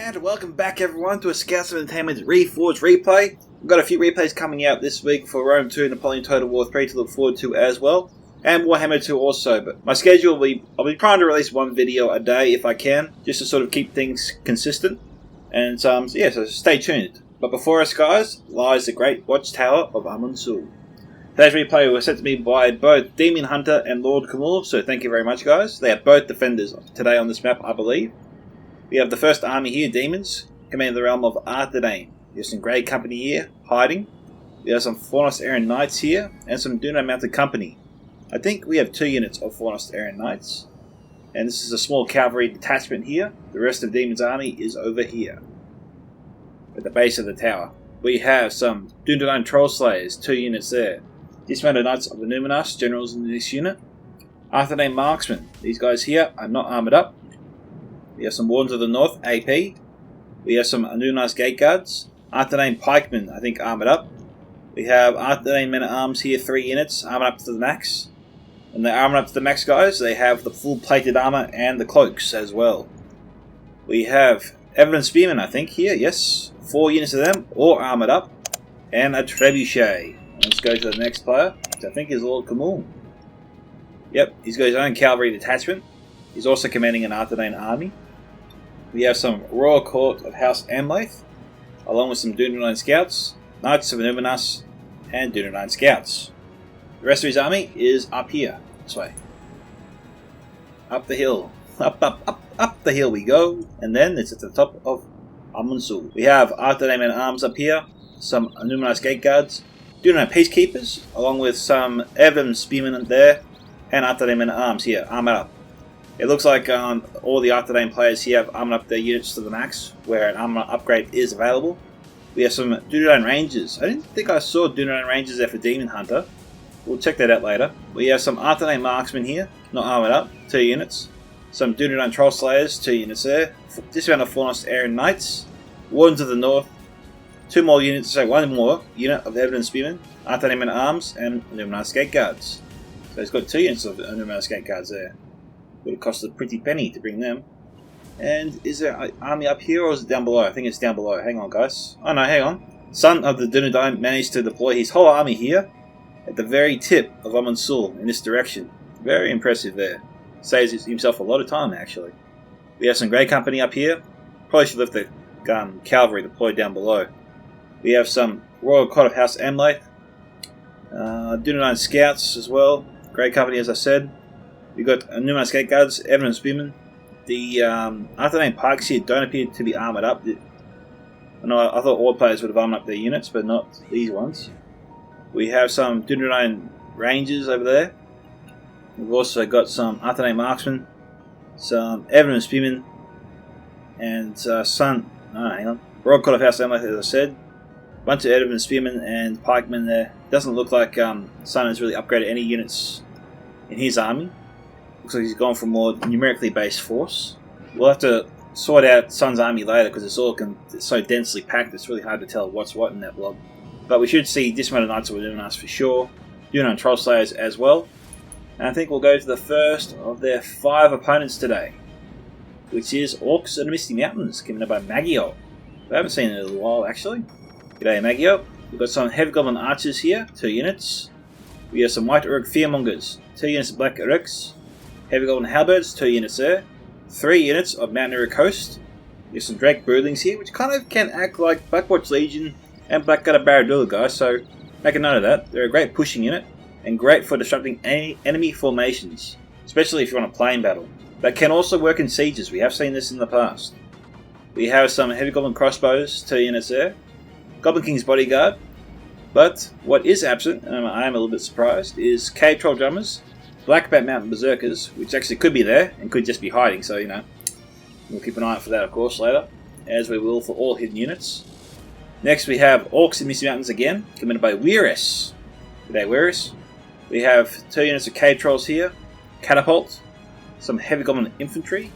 And welcome back everyone to a Scouts of Entertainment Reforged replay. We've got a few replays coming out this week for Rome 2 and Napoleon Total War 3 to look forward to as well. And Warhammer 2 also, but my schedule will be, I'll be trying to release one video a day if I can, just to sort of keep things consistent. And so stay tuned. But before us guys, lies the great watchtower of Amon Sul. Today's replay was sent to me by both DemonsHunter and Lord Khamul, so thank you very much guys. They are both defenders today on this map, I believe. We have the first army here, Demons, commanding the realm of Artherdain. We have some Grey Company here, hiding. We have some Fornost Aryan Knights here, and some Dunedain Mounted Company. I think we have 2 units of Fornost Aryan Knights. And this is a small cavalry detachment here. The rest of Demon's army is over here, at the base of the tower. We have some Dunedain Troll Slayers, 2 units there. Dismounted Knights of the Numinas, generals in this unit. Artherdain Marksmen, these guys here are not armoured up. We have some Wardens of the North, AP. We have some Anunas Gate Guards. Artherdain Pikemen, I think, armoured up. We have Artherdain Men-at-Arms here, 3 units, armoured up to the max. And they're armoured up to the max, guys. They have the full plated armour and the cloaks as well. We have Evelyn Spearmen, I think, here, yes. 4 units of them, all armoured up. And a Trebuchet. Let's go to the next player, which I think is Lord Khamul. Yep, he's got his own cavalry detachment. He's also commanding an Artherdain army. We have some Royal Court of House Amlath, along with some Dunedain Scouts, Knights of Numinas, and Dunedain Scouts. The rest of his army is up here, this way. Up the hill. Up the hill we go, and then it's at the top of Amon Sul. We have Artherdain Men-at-Arms up here, some Numinas Gate Guards, Dunedain Peacekeepers, along with some Evan Spearmen there, and Artherdain Men-at-Arms here, armoured up. It looks like all the Artherdain players here have armoured up their units to the max, where an armour upgrade is available. We have some Dunedain Rangers. I didn't think I saw Dunedain Rangers there for DemonsHunter. We'll check that out later. We have some Artherdain Marksmen here, not armoured up, 2 units. Some Dunedain Troll Slayers, 2 units there. Dismount of Fornost Aryan Knights. Wardens of the North. 2 more units, so 1 more unit of Evelyn Spearmen, Artherdain Men-at-Arms, and Numinas Gate Guards. So he's got 2 units of Numinas Gate Guards there. Would have cost a pretty penny to bring them. And is there an army up here or is it down below? I think it's down below. Hang on, guys. Oh no, hang on. Son of the Dunedain managed to deploy his whole army here at the very tip of Amon Sul in this direction. Very impressive there. Saves himself a lot of time, actually. We have some Grey Company up here. Probably should have left the cavalry deployed down below. We have some Royal Court of House Amlath. Dunedain Scouts as well. Grey Company, as I said. We've got Numinas Gate Guards, Evan Spearmen. The Artherdain Pikes here don't appear to be armoured up. I thought all players would have armoured up their units, but not these ones. We have some Dunedain Rangers over there. We've also got some Artherdain Marksmen, some Evan Spearmen, and Royal Court of House Amlath, as I said. A bunch of Evan Spearmen and Pikemen there. Doesn't look like Sun has really upgraded any units in his army. Looks like he's gone for a more numerically based force. We'll have to sort out Sun's army later because it's so densely packed it's really hard to tell what's what in that blob. But we should see Dismounted Knights of the Numinas for sure. Dunedain Troll Slayers as well. And I think we'll go to the first of their 5 opponents today, which is Orcs of the Misty Mountains, commanded by Maggion. We haven't seen it in a little while actually. G'day Maggion. We've got some Heavy Goblin Archers here, 2 units. We have some White Uruk Fearmongers, 2 units of Black Uruks. Heavy Goblin Halberds, 2 units there. 3 units of Mount Uruk Host. We have some Drake Broodlings here, which kind of can act like Blackwatch Legion and Blackguard Barradula guys, so make a note of that. They're a great pushing unit, and great for disrupting any enemy formations, especially if you're on a plane battle. But can also work in sieges, we have seen this in the past. We have some Heavy Goblin Crossbows, 2 units there. Goblin King's Bodyguard. But what is absent, and I am a little bit surprised, is Cave Troll Drummers, Black Bat Mountain Berserkers, which actually could be there and could just be hiding, so we'll keep an eye out for that of course later, as we will for all hidden units. Next we have Orcs in Misty Mountains again, commanded by Werius. G'day Werius. We have 2 units of Cave Trolls here, Catapult, some Heavy Goblin Infantry,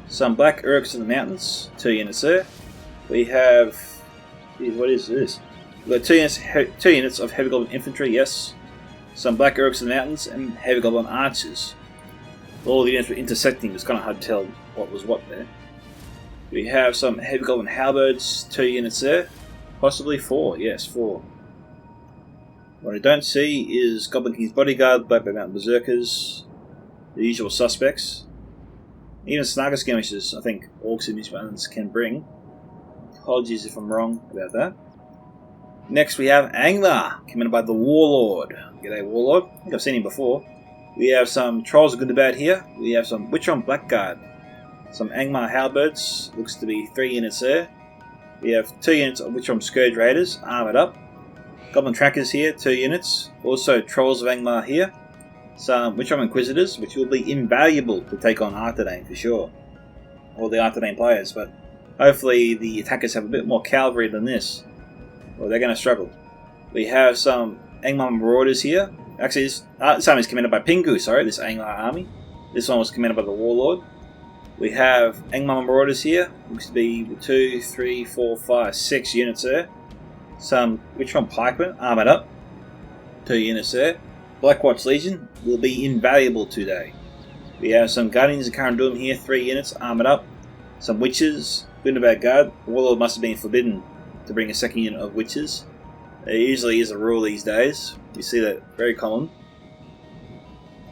some Black Uruks in the Mountains, 2 units there. We have, what is this? We've got 2 units of Heavy Goblin Infantry, yes. Some Black Uruks in the Mountains, and Heavy Goblin Archers. All the units were intersecting, it's kind of hard to tell what was what there. We have some heavy goblin halberds, 2 units there. Possibly 4, yes, 4. What I don't see is Goblin King's Bodyguard, Blackbeard Mountain Berserkers, the usual suspects. Even Snarger Skirmishers, I think Orcs and Misty Mountains can bring. Apologies if I'm wrong about that. Next we have Angmar, commanded by the Warlord. G'day Warlord, I think I've seen him before. We have some Trolls of Good and Bad here. We have some Witcher Blackguard. Some Angmar Halberds, looks to be 3 units there. We have 2 units of Witcher Scourge Raiders, armoured up. Goblin Trackers here, 2 units. Also Trolls of Angmar here. Some Witcher Inquisitors, which will be invaluable to take on Artherdain for sure. Or the Artherdain players, but hopefully the attackers have a bit more cavalry than this. Or they're going to struggle. We have some Angmar Marauders here. Actually, this army is commanded by Pingu, sorry, this Angmar army. This one was commanded by the Warlord. We have Angmar Marauders here. Looks to be 2, 3, 4, 5, 6 units there. Some Witcher Pikemen, armoured up. 2 units there. Blackwatch Legion will be invaluable today. We have some Guardians of Carandum here, 3 units, armoured up. Some Witches, Good and Bad Guard. Warlord must have been forbidden to bring a second unit of Witches. There usually is a rule these days. You see that very common.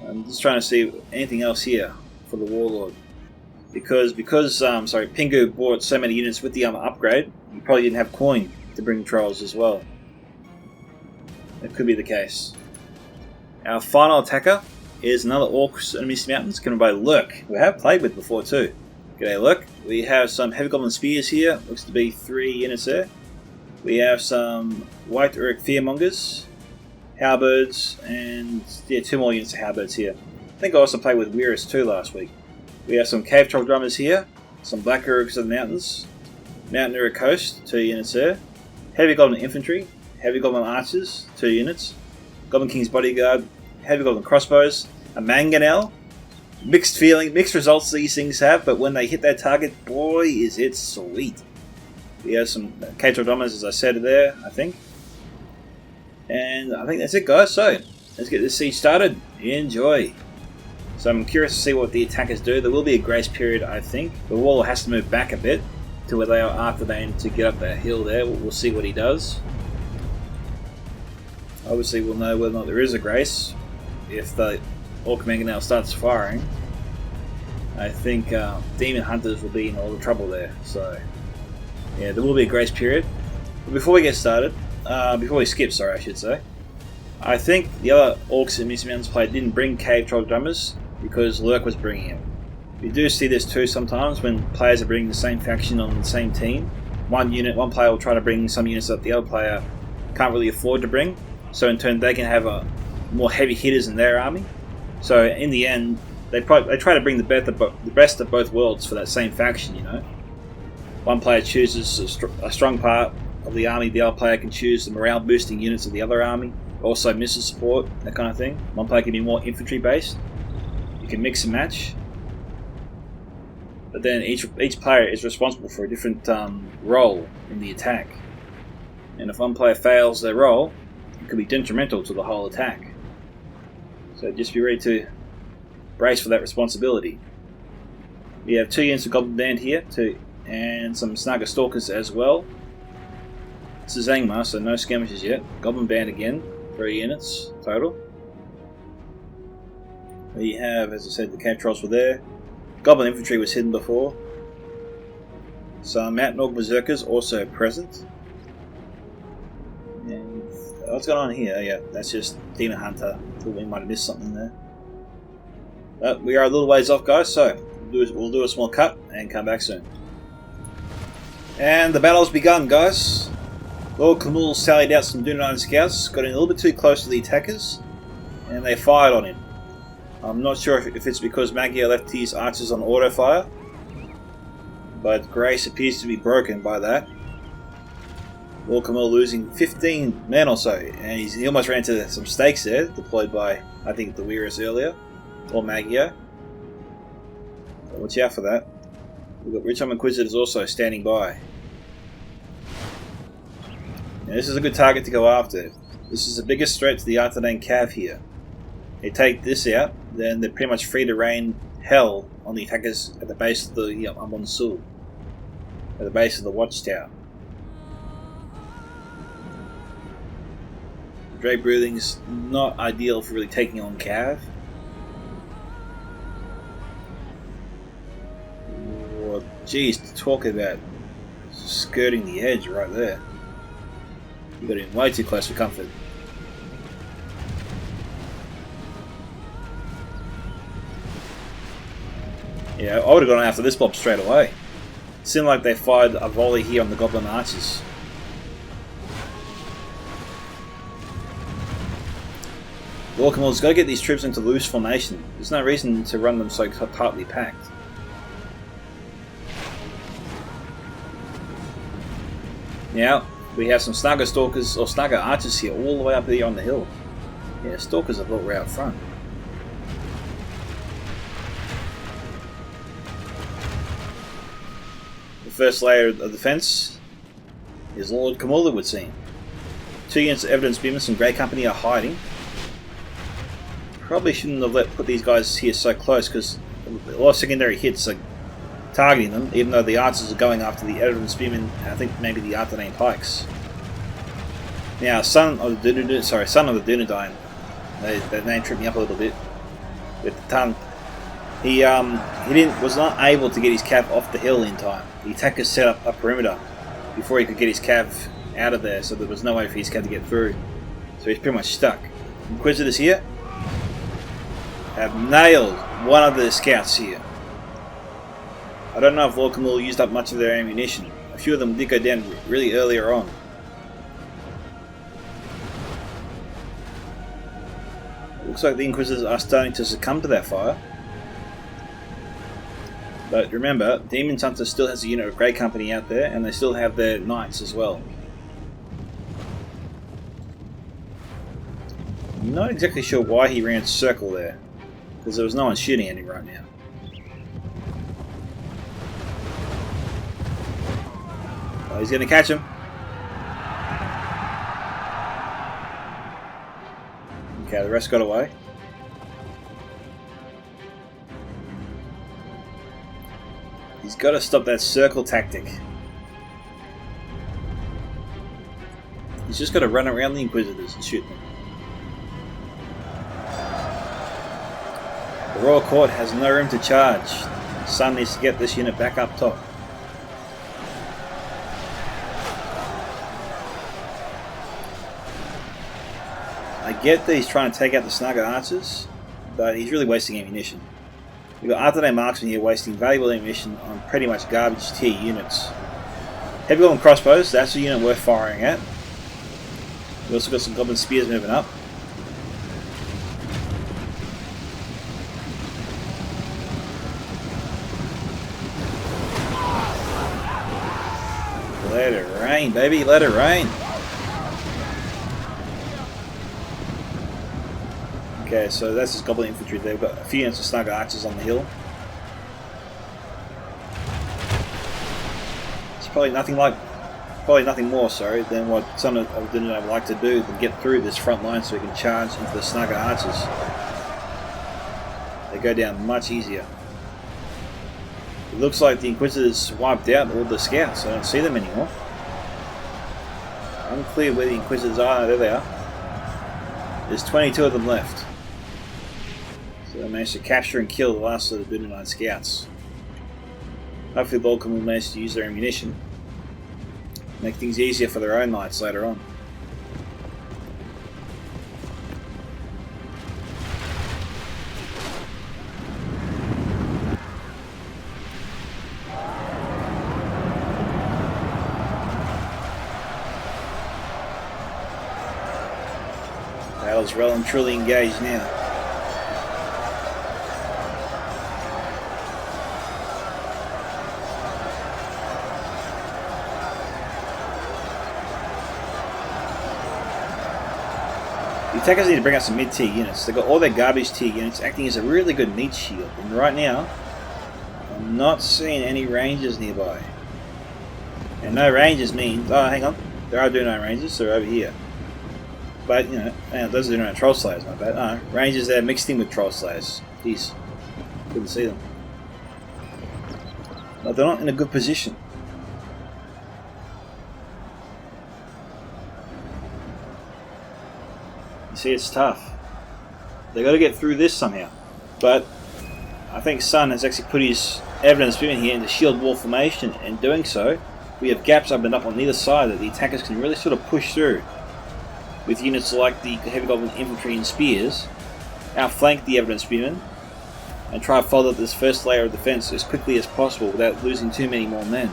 I'm just trying to see anything else here for the Warlord. Because Pingu bought so many units with the upgrade, you probably didn't have coin to bring Trolls as well. That could be the case. Our final attacker is another Orcs and Misty Mountains, commanded by Lurc, we have played with before too. G'day Lurc. We have some Heavy Goblin Spears here, looks to be 3 units there. We have some White Uruk Fearmongers, Halberds, and 2 more units of Halberds here. I think I also played with Werius too last week. We have some Cave Troll Drummers here, some Black Uruks of the Mountains, Mountain Uruk Coast, 2 units there. Heavy Goblin Infantry, Heavy Goblin Archers, 2 units. Goblin King's Bodyguard, Heavy Goblin Crossbows, a Mangonel. Mixed results these things have, but when they hit their target, boy is it sweet. We have some Cave Troll Drummers, as I said there, I think. And I think that's it guys, so let's get this siege started. Enjoy. So I'm curious to see what the attackers do. There will be a grace period, I think. The Warlord has to move back a bit to allow Artherdain to get up that hill there. We'll see what he does. Obviously we'll know whether or not there is a grace if the Orc Mangonel starts firing. I think Demon Hunters will be in all the trouble there. So yeah, there will be a grace period. But before we get started, before we skip, sorry I should say, I think the other Orcs and Misty Mountains player didn't bring Cave Troll Drummers because Lurc was bringing him. You do see this too sometimes when players are bringing the same faction on the same team. One player will try to bring some units that the other player can't really afford to bring, so in turn they can have more heavy hitters in their army. So in the end, they try to bring the best of both worlds for that same faction, you know. One player chooses a strong part of the army, the other player can choose the morale boosting units of the other army, also missile support, that kind of thing. One player can be more infantry based. You can mix and match. But then each player is responsible for a different role in the attack. And if one player fails their role, it could be detrimental to the whole attack. So just be ready to brace for that responsibility. We have 2 units of Goblin Band here, and some Snarger Stalkers as well. This is Angmar, so no skirmishes yet. Goblin Band again, 3 units total. We have, as I said, the Cave Trolls were there. Goblin Infantry was hidden before. Some Mountain Orc Berserkers also present. And what's going on here? Yeah, that's just Demon Hunter. Thought we might have missed something there. But we are a little ways off, guys, so we'll do a small cut and come back soon. And the battle's begun, guys. Lord Khamul sallied out some Dunedain scouts, got in a little bit too close to the attackers, and they fired on him. I'm not sure if it's because Maggion left his archers on auto fire, but Grace appears to be broken by that. Lord Khamul losing 15 men or so, and he almost ran into some stakes there, deployed by, I think, the Werius earlier, or Maggion. So watch out for that. We've got Richard Inquisitors also standing by. Now, this is a good target to go after. This is the biggest threat to the Artherdain Cav here. They take this out, then they're pretty much free to rain hell on the attackers at the base of the Amon Sul. at the base of the watchtower. Drake breathing's not ideal for really taking on Cav. Well, geez, to talk about skirting the edge right there. You got him way too close for comfort. Yeah, I would have gone after this mob straight away. It seemed like they fired a volley here on the Goblin Archers. Khamul's got to get these troops into loose formation. There's no reason to run them so tightly packed. Now, we have some Snugger Stalkers or Snugger Archers here all the way up here on the hill. Yeah, Stalkers are built right out front. The first layer of defense is Lord Khamul, it would seem. 2 units of Evidence Beamers and Grey Company are hiding. Probably shouldn't have put these guys here so close because a lot of secondary hits are targeting them, even though the archers are going after the Evidence Beamen, I think maybe the Artherdain pikes. Now, son of the Dunedain, the name tripped me up a little bit with the tongue. He was not able to get his cav off the hill in time. The attacker set up a perimeter before he could get his cav out of there, so there was no way for his cav to get through. So he's pretty much stuck. Inquisitors here have nailed one of the scouts here. I don't know if Lord Khamul used up much of their ammunition. A few of them did go down really earlier on. Looks like the Inquisitors are starting to succumb to that fire. But remember, DemonsHunter still has a unit of Grey Company out there, and they still have their Knights as well. I'm not exactly sure why he ran circle there, because there was no one shooting at him right now. Oh, he's going to catch him. Okay, the rest got away. He's got to stop that circle tactic. He's just got to run around the Inquisitors and shoot them. The Royal Court has no room to charge. Sun needs to get this unit back up top. I get that he's trying to take out the Snugger Archers, but he's really wasting ammunition. We've got Artherdain Marksmen here wasting valuable ammunition on pretty much garbage tier units. Heavy Goblin Crossbows, that's a unit worth firing at. We've also got some Goblin Spears moving up. Let it rain, baby, let it rain. Okay, so that's his Goblin Infantry. They've got a few units of Snugger Archers on the hill. It's probably nothing more, than what some of Dunedain would like to do than get through this front line so we can charge into the Snugger Archers. They go down much easier. It looks like the Inquisitors wiped out all the scouts. I don't see them anymore. Unclear where the Inquisitors are. There they are. There's 22 of them left. So they managed to capture and kill the last of the Dunedain scouts. Hopefully Lord Khamul will manage to use their ammunition. Make things easier for their own knights later on. Battle's well and truly engaged now. The attackers need to bring out some mid-tier units. They've got all their garbage tier units acting as a really good meat shield. And right now, I'm not seeing any rangers nearby. And no rangers means... Oh, hang on. There are Dunedain rangers. They're over here. But, you know, those are Dunedain Troll Slayers, my bad. Oh, rangers there mixed in with Troll Slayers. Jeez. Couldn't see them. But they're not in a good position. See, it's tough. They got to get through this somehow. But I think Sun has actually put his evidence beam here into shield wall formation, and doing so, we have gaps opened up on either side that the attackers can really sort of push through. With units like the Heavy Goblin Infantry and Spears, outflank the evidence spearmen, and try to follow up this first layer of defense as quickly as possible without losing too many more men.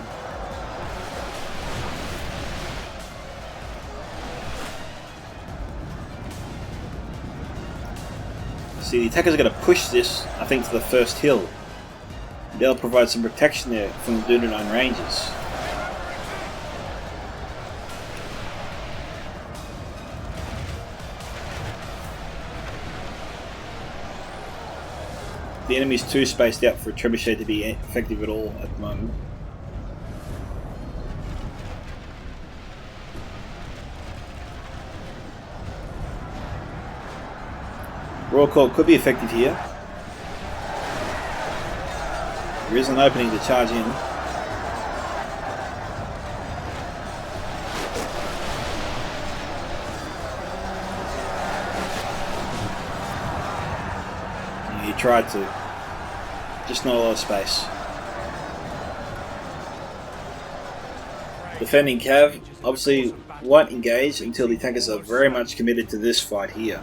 See, the attackers are going to push this, I think, to the first hill. They'll provide some protection there from the Dunedain ranges. The enemy's too spaced out for a trebuchet to be effective at all at the moment. Raw Call could be effective here. There is an opening to charge in. He tried to. Just not a lot of space. Defending Cav obviously won't engage until the attackers are very much committed to this fight here.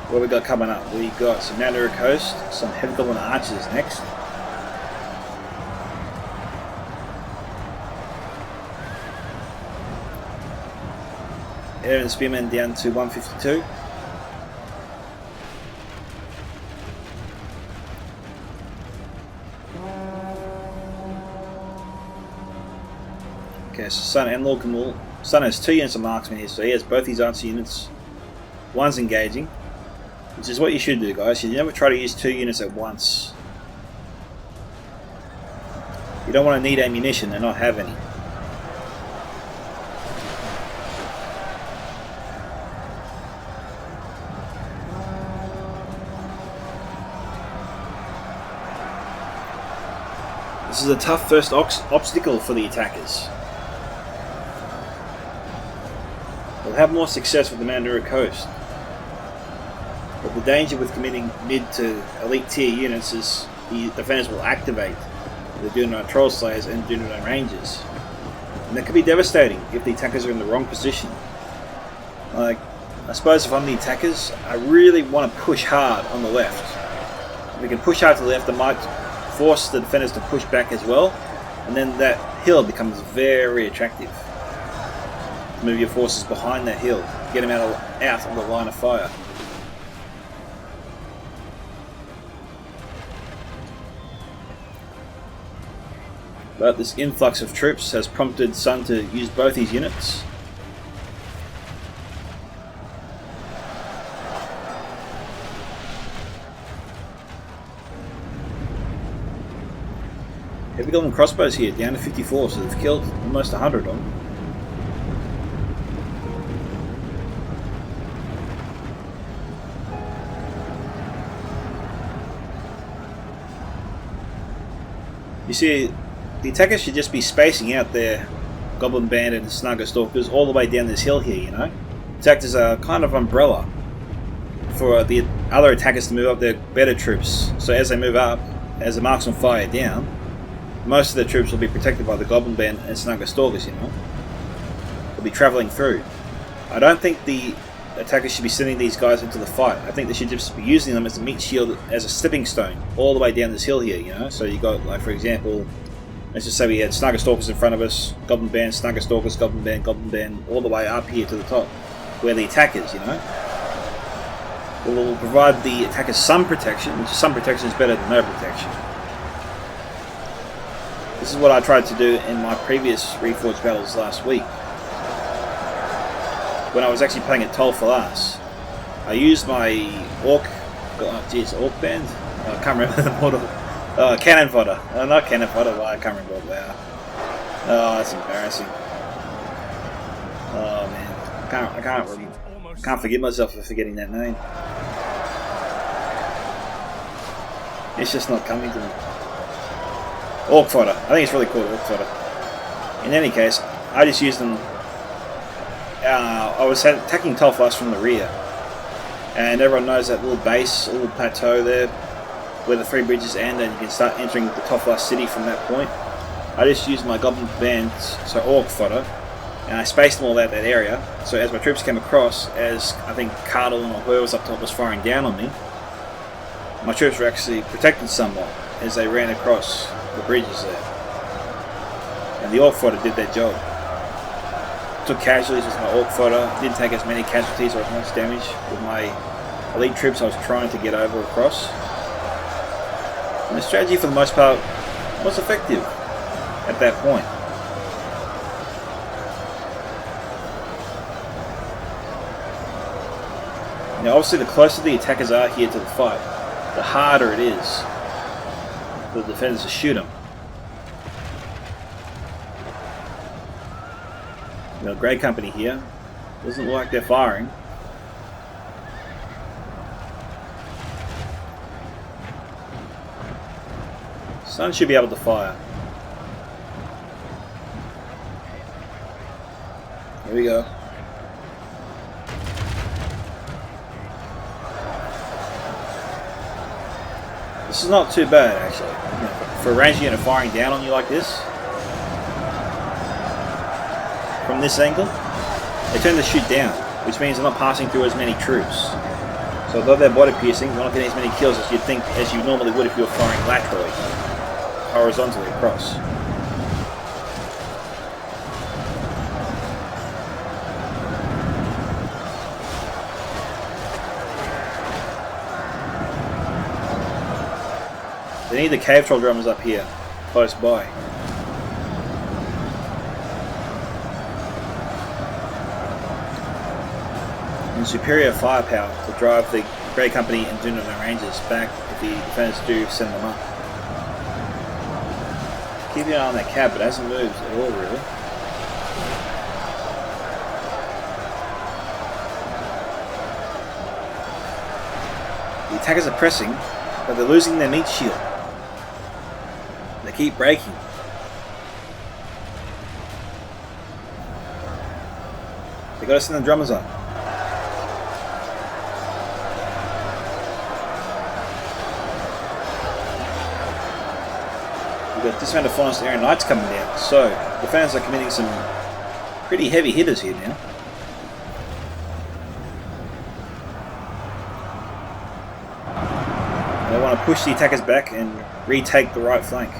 What we got coming up? We got some Lurc Host, some Heavy Goblin Archers next. Air and Spearmen down to 152. Okay, so Sun and Lord Khamul. Sun has 2 units of marksman here, so he has both his answer units. One's engaging, which is what you should do, guys. You never try to use 2 units at once. You don't want to need ammunition and not have any. This is a tough first obstacle for the attackers. They'll have more success with the Lurc Host. But the danger with committing mid to elite tier units is the defenders will activate the Dunedain Troll Slayers and Dunedain Rangers. And that could be devastating if the attackers are in the wrong position. Like, I suppose if I'm the attackers, I really want to push hard on the left. If we can push hard to the left, it might force the defenders to push back as well, and then that hill becomes very attractive. Move your forces behind that hill, get them out of the line of fire. But this influx of troops has prompted Sun to use both his units. Heavy Goblin crossbows here, down to 54, so they've killed almost 100 of them. You see, the attackers should just be spacing out their Goblin Band and Snugger Stalkers all the way down this hill here, you know? It's act as a kind of umbrella for the other attackers to move up their better troops. So as they move up, as the marksmen fire down, most of the troops will be protected by the Goblin Band and Snugger Stalkers, you know? They'll be travelling through. I don't think the attackers should be sending these guys into the fight. I think they should just be using them as a meat shield, as a stepping stone, all the way down this hill here, you know? So you got, like, for example, let's just say we had Snugger Stalkers in front of us, Goblin Band, Snugger Stalkers, Goblin Band, all the way up here to the top, where the attackers, you know? Will provide the attackers some protection, which some protection is better than no protection. This is what I tried to do in my previous Reforged battles last week. When I was actually playing at Toll for Last, I used my Orc Band? I can't remember the model. Cannon Fodder. Not Cannon Fodder, well, I can't remember what they are. Oh, that's embarrassing. Oh man, I can't forgive myself for forgetting that name. It's just not coming to me. Orc Fodder. I think it's really cool, Orc Fodder. In any case, I just used them I was attacking Tolfos from the rear. And everyone knows that little base, little plateau there, where the 3 bridges end, and you can start entering the Tolfos city from that point. I just used my goblin bands, so orc fodder, and I spaced them all out that area. So as my troops came across, as I think Cardle or whoever was up top was firing down on me, my troops were actually protected somewhat as they ran across the bridges there. And the orc fodder did their job. Took casualties with my orc fodder, didn't take as many casualties or as much damage with my elite troops I was trying to get over across. And the strategy for the most part was effective at that point. Now obviously the closer the attackers are here to the fight, the harder it is for the defenders to shoot them. You know, Grey Company here, doesn't look like they're firing. Sun should be able to fire. Here we go. This is not too bad actually. You know, for a ranged unit firing down on you like this, from this angle, they tend to shoot down, which means they're not passing through as many troops. So although they're body piercing, they're not getting as many kills as you'd think, as you normally would if you were firing laterally, horizontally across. They need the cave troll drummers up here, close by. And superior firepower to drive the Grey Company and Dunedain Rangers back if the defenders do send them up. Keep an eye on that cab, but it hasn't moved at all really. The attackers are pressing, but they're losing their meat shield. They keep breaking. They gotta send the drummers up. We've got dismounted Forest Area Knights coming down, so the fans are committing some pretty heavy hitters here now. They want to push the attackers back and retake the right flank.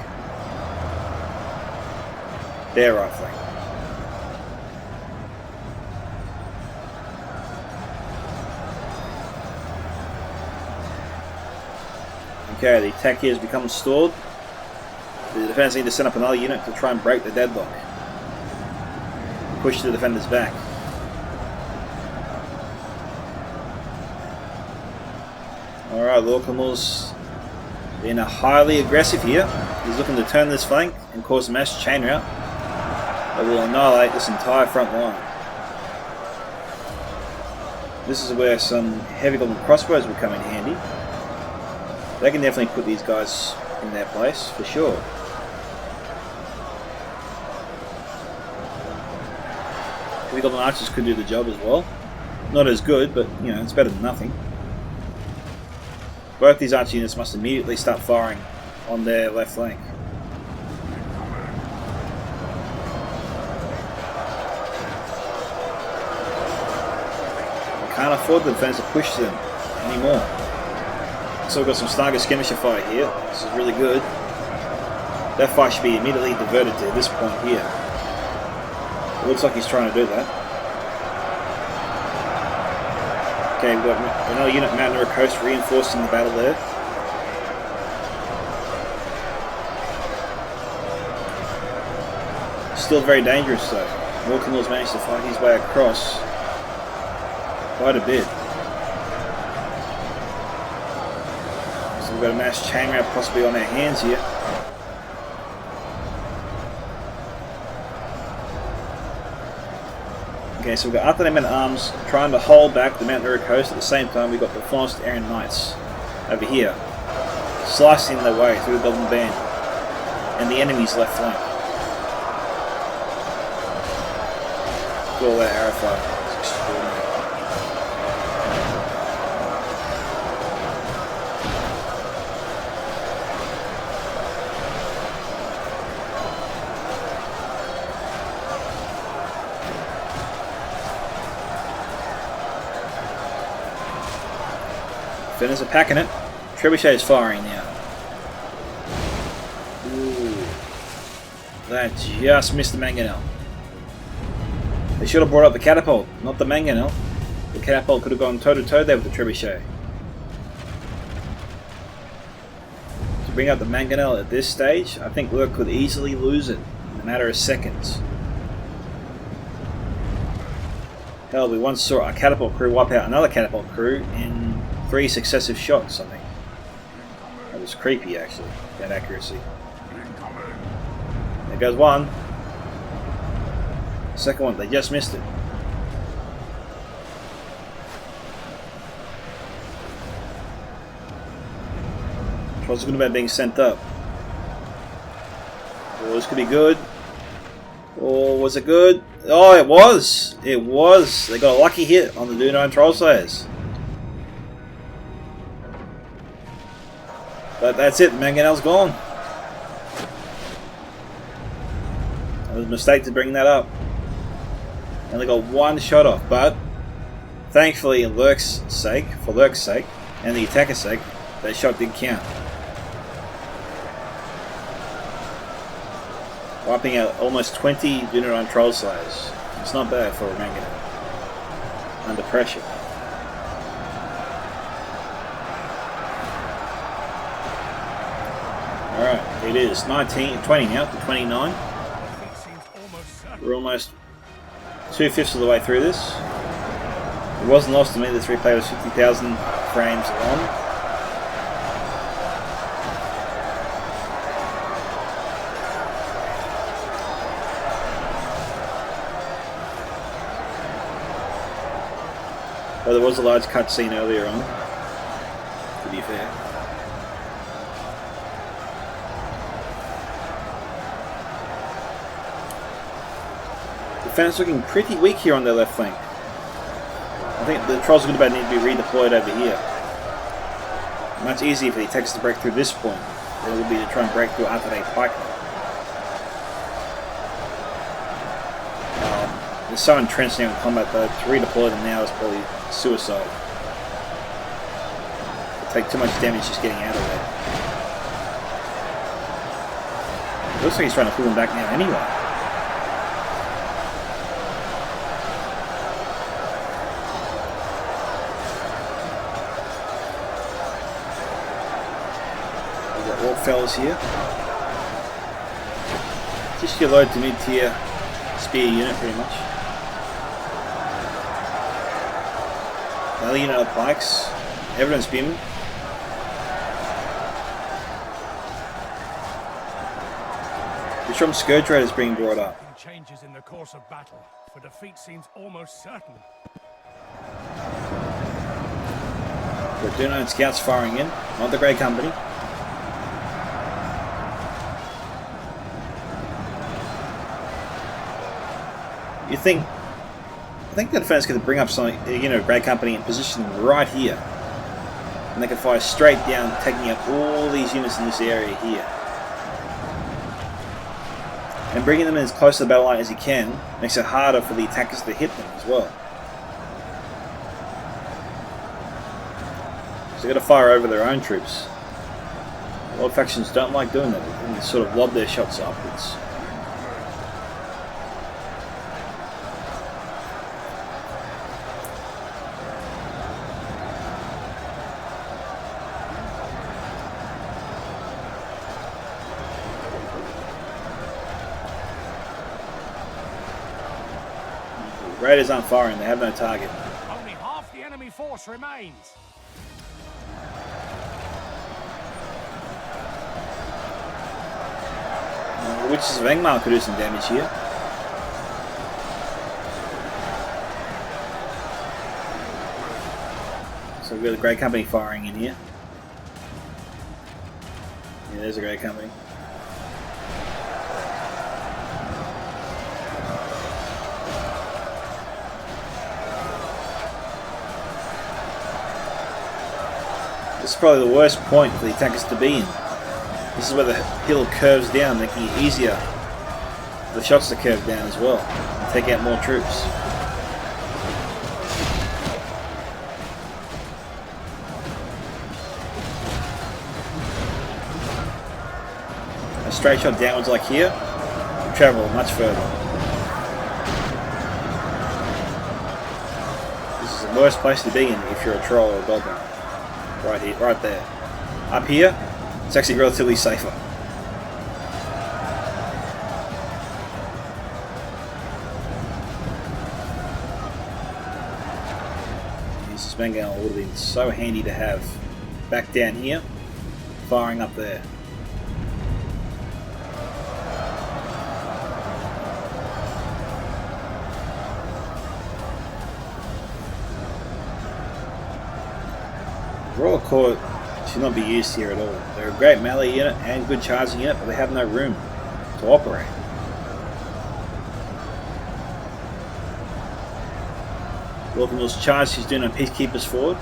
Their right flank. Okay, the attack here has become stalled. The defenders need to send up another unit to try and break the deadlock. Push the defenders back. Alright, Khamul's being highly aggressive here. He's looking to turn this flank and cause a mass chain rout that will annihilate this entire front line. This is where some heavy goblin crossbows will come in handy. They can definitely put these guys in their place, for sure. Heavy goblin archers could do the job as well. Not as good, but you know, it's better than nothing. Both these archer units must immediately start firing on their left flank. We can't afford the defenders to push them anymore. So we've got some Snarger skirmisher fire here. This is really good. That fire should be immediately diverted to this point here. It looks like he's trying to do that. Okay, we've got another unit Mountain Lurc Coast reinforcing the battle there. Still very dangerous though. Khamul's managed to fight his way across quite a bit. So we've got a mass chain rout possibly on our hands here. Okay, so we've got Artherdain men-at-arms trying to hold back the Mountain Lurc Coast. At the same time, we've got the Forest Area Knights over here, slicing their way through the Goblin Band and the enemy's left flank. all that arrow fire. It's extraordinary. Defenders are packing it. Trebuchet is firing now. Ooh. That just missed the mangonel. They should have brought up the catapult, not the mangonel. The catapult could have gone toe to toe there with the trebuchet. To bring up the mangonel at this stage, I think Lurc could easily lose it in a matter of seconds. Hell, we once saw a catapult crew wipe out another catapult crew in 3 successive shots, I think. That was creepy, actually, that accuracy. There goes one. Second one, they just missed it. Trolls are good about being sent up. Oh, this could be good. Oh, was it good? Oh, it was! It was! They got a lucky hit on the Dunedain Troll Slayers. But that's it, Mangonel's gone. It was a mistake to bring that up. Only got one shot off, but thankfully for Lurc's sake, and the attacker's sake, that shot did count. Wiping out almost 20 Dunedain Troll Slayers. It's not bad for a Maggion under pressure. Alright, it is 20 now to 29. We're almost 2/5 of the way through this. It wasn't lost to me, this replay was 50,000 frames long. But there was a large cutscene earlier on, to be fair. Defense looking pretty weak here on their left flank. I think the Trolls are going to need to be redeployed over here. Much easier for the attackers to break through this point than it would be to try and break through Artherdain pike. They're so entrenched now in combat though, to redeploy them now is probably suicide. It'll take too much damage just getting out of there. It looks like he's trying to pull them back now anyway. Fellas here. Just your low to mid tier spear unit pretty much. Another unit of pikes. Everyone's spearmen. The Shrum Scourge Raiders being brought up. Changes in the course of battle, for defeat seems almost certain. The Dunedain scouts firing in, not the Grey Company. I think the defense could bring up some, Grey Company and position them right here, and they can fire straight down, taking out all these units in this area here, and bringing them in as close to the battle line as you can makes it harder for the attackers to hit them as well. So they've got to fire over their own troops. A lot of factions don't like doing that, they sort of lob their shots upwards. Raiders aren't firing, they have no target. Only half the enemy force remains. The Witches of Angmar could do some damage here. So we've got the Grey Company firing in here. Yeah, there's a Grey Company. This is probably the worst point for the attackers to be in. This is where the hill curves down, making it easier for the shots to curve down as well and take out more troops. A straight shot downwards like here will travel much further. This is the worst place to be in if you're a troll or a goblin. Right here, right there. Up here, it's actually relatively safer. This Maggion would have been so handy to have back down here, firing up there. Royal Court should not be used here at all. They're a great melee unit and good charging unit, but they have no room to operate. Lurc's charge he's doing on Peacekeepers forward,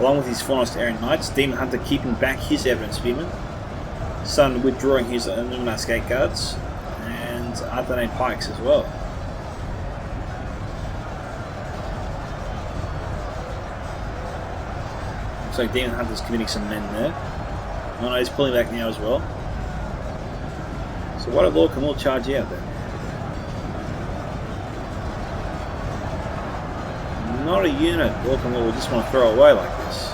along with his foremost Aryan Knights, DemonsHunter keeping back his Evidence Spearmen, Sun withdrawing his Illuminati Gate Guards, and Artherdain Pikes as well. Looks like DemonsHunter's committing some men there. Oh no, he's pulling back now as well. So what did Lord Khamul charge out then? Not a unit Lord Khamul would just want to throw away like this.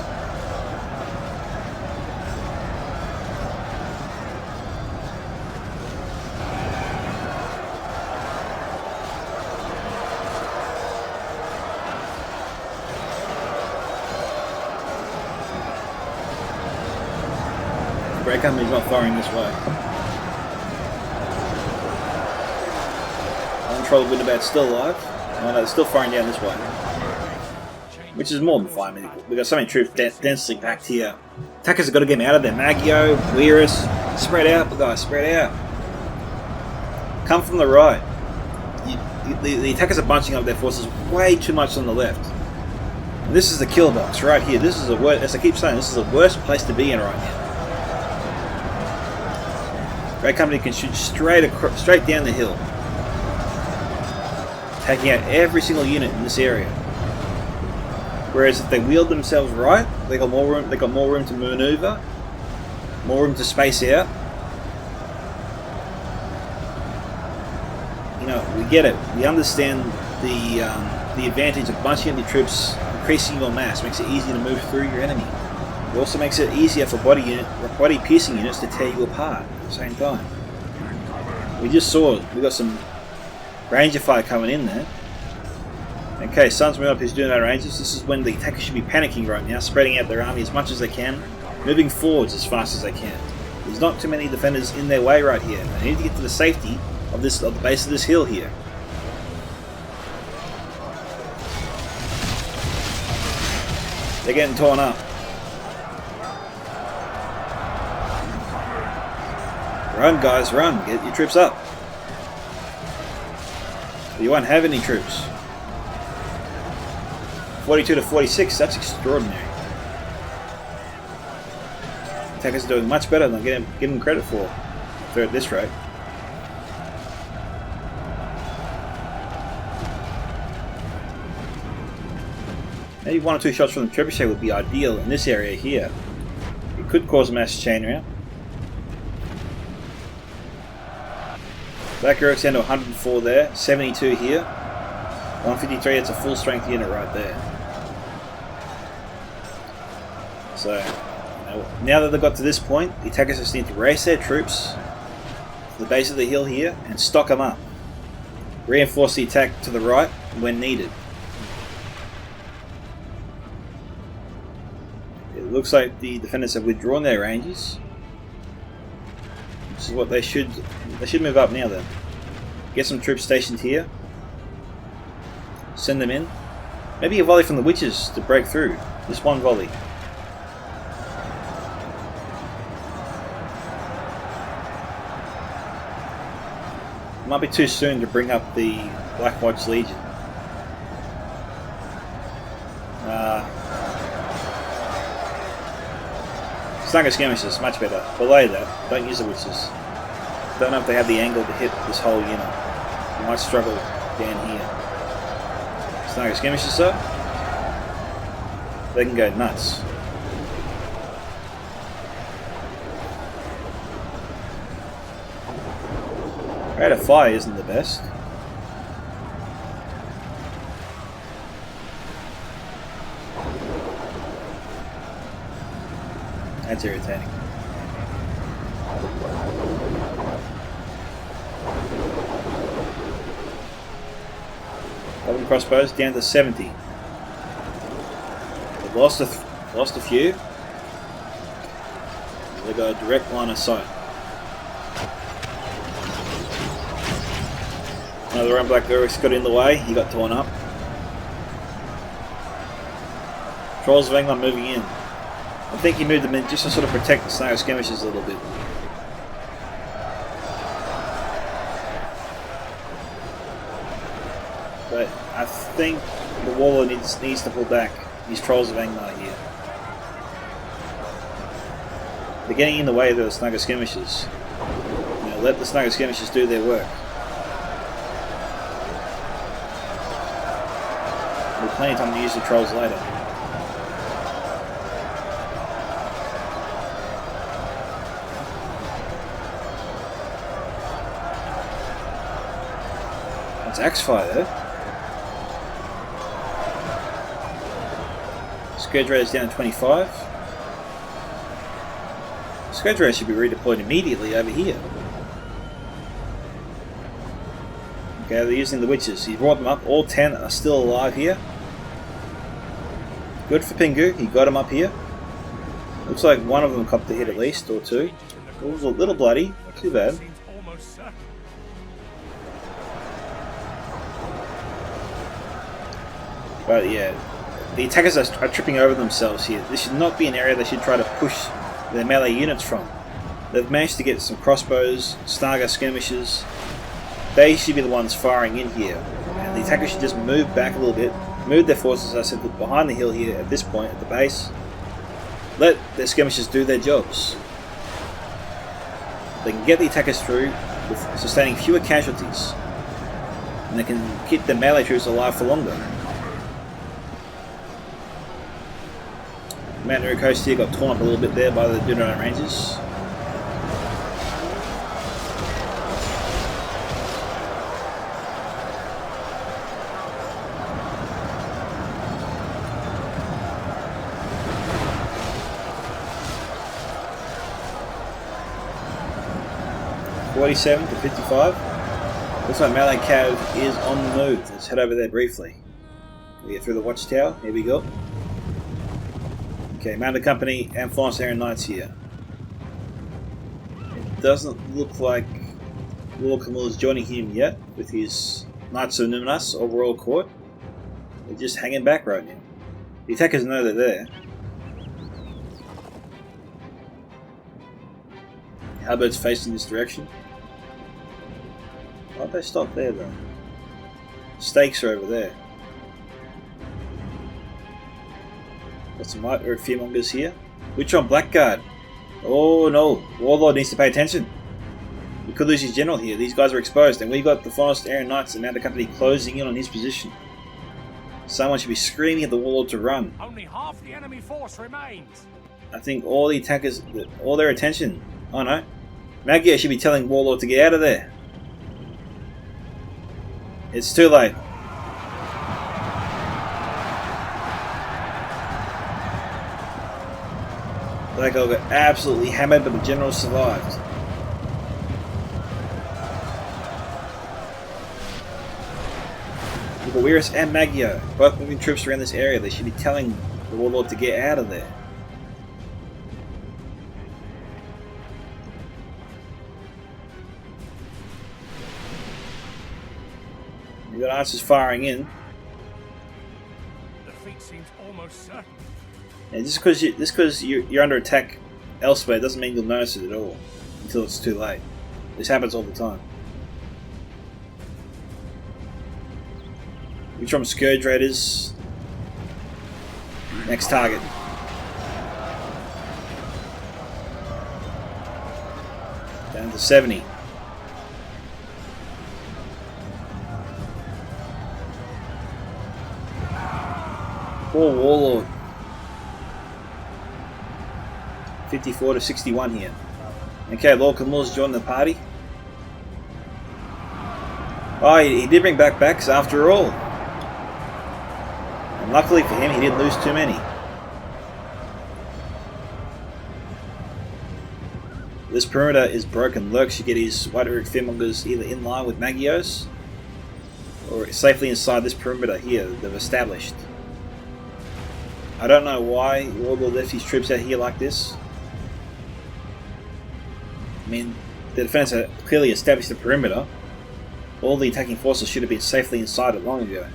Great Company's not firing this way. Uncontrolled Dunedain's still alive. Oh no, they're still firing down this way. Which is more than fine. I mean, we've got so many troops densely packed here. Attackers have got to get them out of there. Maggion, Werius, spread out, guys, spread out. Come from the right. The attackers are bunching up their forces way too much on the left. And this is the kill box right here. This is the worst, as I keep saying, this is the worst place to be in right now. Great Company can shoot straight down the hill, taking out every single unit in this area. Whereas if they wheeled themselves right, they got more room. They got more room to maneuver, more room to space out. You know, we get it. We understand the advantage of bunching up your troops, increasing your mass, makes it easier to move through your enemy. It also makes it easier for body piercing units to tear you apart at the same time. We just saw we got some ranger fire coming in there. Okay, Sun's moving up his Dunedain ranges. This is when the attackers should be panicking right now, spreading out their army as much as they can, moving forwards as fast as they can. There's not too many defenders in their way right here. They need to get to the safety of the base of this hill here. They're getting torn up. Run, guys, run. Get your troops up. You won't have any troops. 42 to 46, that's extraordinary. Attackers are doing much better than I give them credit for at this rate. Maybe one or two shots from the trebuchet would be ideal in this area here. It could cause a mass chain rout. Black Orcs down to 104 there, 72 here, 153, it's a full strength unit right there. So, now that they've got to this point, the attackers just need to race their troops to the base of the hill here and stock them up. Reinforce the attack to the right when needed. It looks like the defenders have withdrawn their ranges. This is what they should move up now then. Get some troops stationed here. Send them in. Maybe a volley from the witches to break through. Just one volley. It might be too soon to bring up the Black Watch Legion. Snugger skirmishes, much better. Belay that. Don't use the witches. Don't know if they have the angle to hit this whole unit. You might struggle down here. Snugger skirmishes though. They can go nuts. Rate of fire isn't the best. That's irritating. Golden crossbows down to 70. They've lost a few. They've got a direct line of sight. Another run black Werius got in the way. He got torn up. Trolls of Angmar moving in. I think he moved them in just to sort of protect the snugger skirmishes a little bit. But I think the Warlord needs to pull back. These Trolls of Angmar here. They're getting in the way of the snugger skirmishes. You know, let the snugger skirmishes do their work. There'll be plenty of time to use the Trolls later. That's axe fire though. Scourge Raiders down to 25. Scourge Raiders should be redeployed immediately over here. Okay, they're using the witches. He brought them up. All 10 are still alive here. Good for Pingu. He got them up here. Looks like one of them copped a hit at least, or two. It was a little bloody. Not too bad. But yeah, the attackers are tripping over themselves here. This should not be an area they should try to push their melee units from. They've managed to get some crossbows, snugger skirmishes. They should be the ones firing in here. And the attackers should just move back a little bit, move their forces, as I said, behind the hill here at this point, at the base. Let their skirmishers do their jobs. They can get the attackers through with sustaining fewer casualties. And they can keep their melee troops alive for longer. Mountaineer Coast here got torn up a little bit there by the Dunedain Rangers. $47 to $55. Looks like Melee Cav is on the move. Let's head over there briefly. We get through the watchtower. Here we go. Okay, Mounted Company and Flying Iron Knights here. It doesn't look like Lord Khamul is joining him yet with his Knights of Numinous or Royal Court. They're just hanging back right now. The attackers know they're there. Halberds facing this direction. Why'd they stop there though? Stakes are over there. Got some light or fearmongers here. Which on Blackguard? Oh no, Warlord needs to pay attention. We could lose his general here. These guys are exposed, and we got the Forest Iron Knights and Mounted Company closing in on his position. Someone should be screaming at the Warlord to run. Only half the enemy force remains. I think all the attackers, all their attention. Oh no, Maggion should be telling Warlord to get out of there. It's too late. They got absolutely hammered, but the general survived. We've got Werius and Maggion both moving troops around this area. They should be telling the Warlord to get out of there. We've got archers firing in. Defeat seems almost certain. And just because you're under attack elsewhere doesn't mean you'll notice it at all until it's too late. This happens all the time. Which from Scourge Raiders. Next target. Down to 70. Poor Warlord. 54 to 61 here. Okay, Lord Khamul's joined the party. Oh, he did bring back backs after all. And luckily for him, he didn't lose too many. This perimeter is broken. Lurc should get his White Eric Fearmongers either in line with Maggios or safely inside this perimeter here that they've established. I don't know why Warlord left his troops out here like this. I mean, the defenders have clearly established the perimeter. All the attacking forces should have been safely inside it long ago.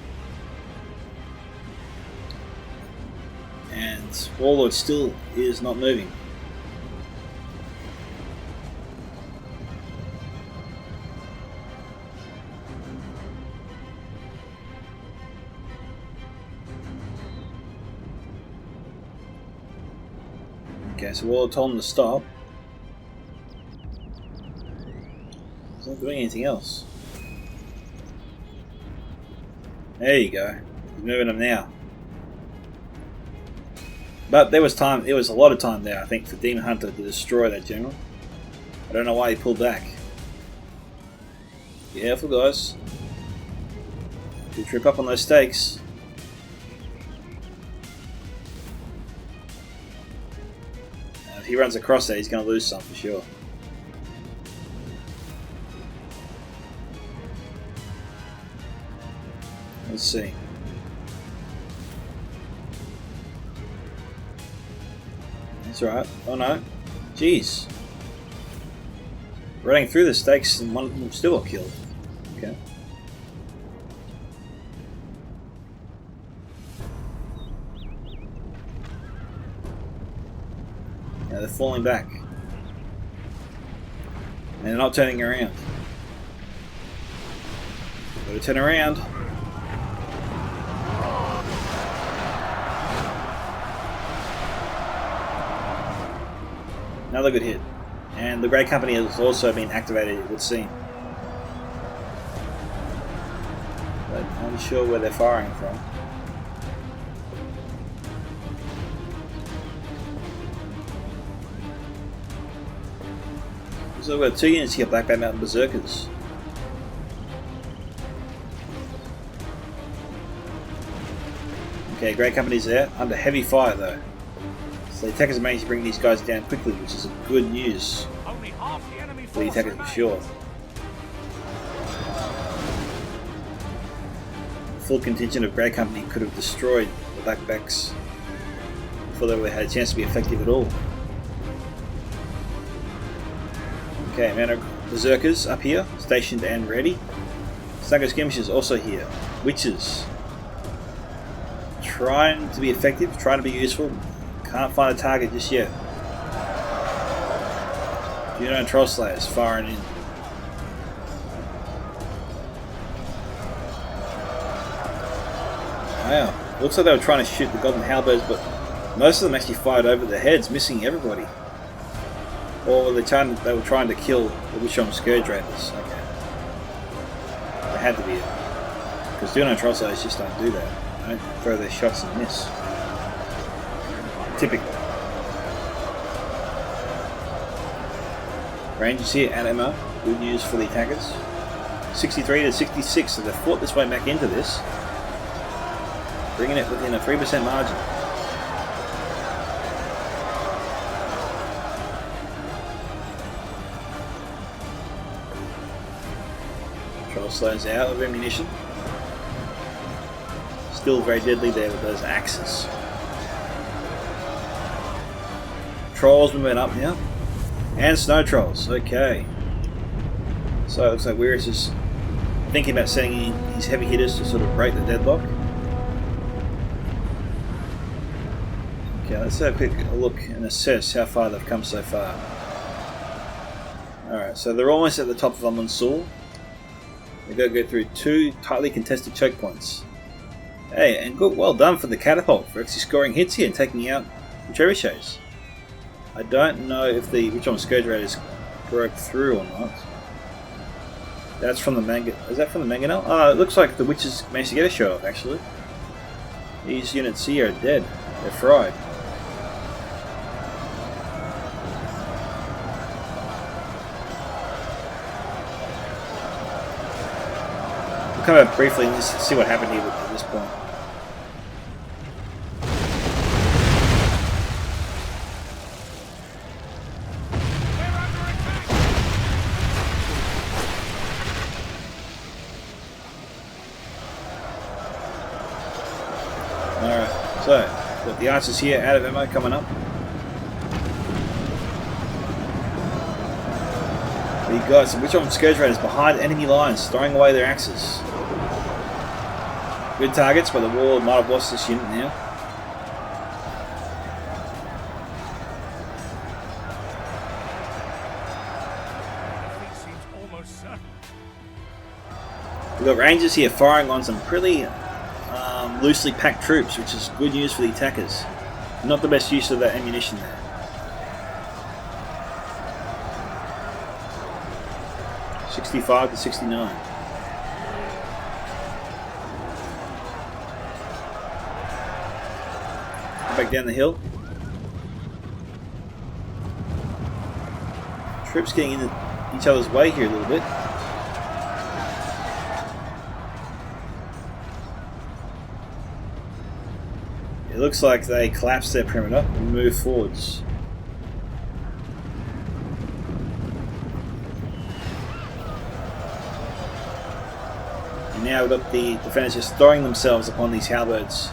And Warlord still is not moving. Okay, so Warlord told him to stop. He's not doing anything else. There you go. He's moving them now. But there was time. There was a lot of time there, I think, for DemonsHunter to destroy that general. I don't know why he pulled back. Be careful, guys. You trip up on those stakes. If he runs across there, he's going to lose some for sure. Let's see. That's right. Oh no. Jeez. Running through the stakes and one of them still got killed. Okay. Now they're falling back. And they're not turning around. Gotta turn around. Another good hit. And the Grey Company has also been activated, it would seem. But I'm unsure where they're firing from. So we've got 2 units here, Black Bat Mountain Berserkers. Okay, Grey Company's there, under heavy fire though. So the attackers managed to bring these guys down quickly, which is good news for the attackers for sure. The full contingent of Grey Company could have destroyed the Blackbacks before they had a chance to be effective at all. Okay, amount of Berserkers up here, stationed and ready. Snugger Skirmishers also here. Witches. Trying to be effective, trying to be useful. Can't find a target just yet. Dunedain Troll Slayers firing in. Wow. Looks like they were trying to shoot the Golden Halberds, but most of them actually fired over their heads, missing everybody. Or were they were trying to kill the Wishom Scourge Raiders. Okay. They had to be it. Because Dunedain Troll Slayers just don't do that. They don't throw their shots and miss. Typically. Rangers here at ammo. Good news for the attackers. 63 to 66, so they've fought this way back into this. Bringing it within a 3% margin. Troll Slayers out of ammunition. Still very deadly there with those axes. Trolls moving up now. And Snow Trolls, okay. So it looks like Werius is thinking about sending in his heavy hitters to sort of break the deadlock. Okay, let's have a quick look and assess how far they've come so far. Alright, so they're almost at the top of Amon Sul. They've got to go through 2 tightly contested choke points. Hey, and good, well done for the catapult for actually scoring hits here and taking out the trebuchets. I don't know if the Wishom Scourge Raiders broke through or not. That's from the Maggion. Is that from the Maggion? Oh, it looks like the witches managed to get a shot off, actually. These units here are dead. They're fried. We'll come out briefly and just see what happened here at this point. Alright, so, got the archers here out of ammo coming up. We got some Witch Scourge Raiders behind enemy lines, throwing away their axes. Good targets, but the Warlord might have lost this unit now. We've got Rangers here firing on some pretty loosely packed troops, which is good news for the attackers. Not the best use of that ammunition there. .65 to 69. Back down the hill. Troops getting in each other's way here a little bit. It looks like they collapsed their perimeter and moved forwards. And now we've got the defenders just throwing themselves upon these halberds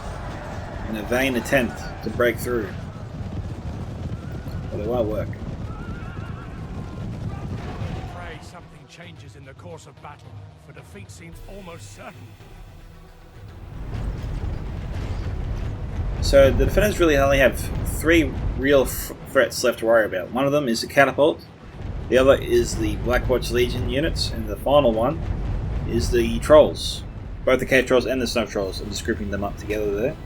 in a vain attempt to break through. But it won't work. Pray something changes in the course of battle, for defeat seems almost certain. So the defenders really only have three real threats left to worry about. One of them is the catapult, the other is the Blackwatch Legion units, and the final one is the trolls. Both the cave trolls and the snow trolls. I'm just grouping them up together there.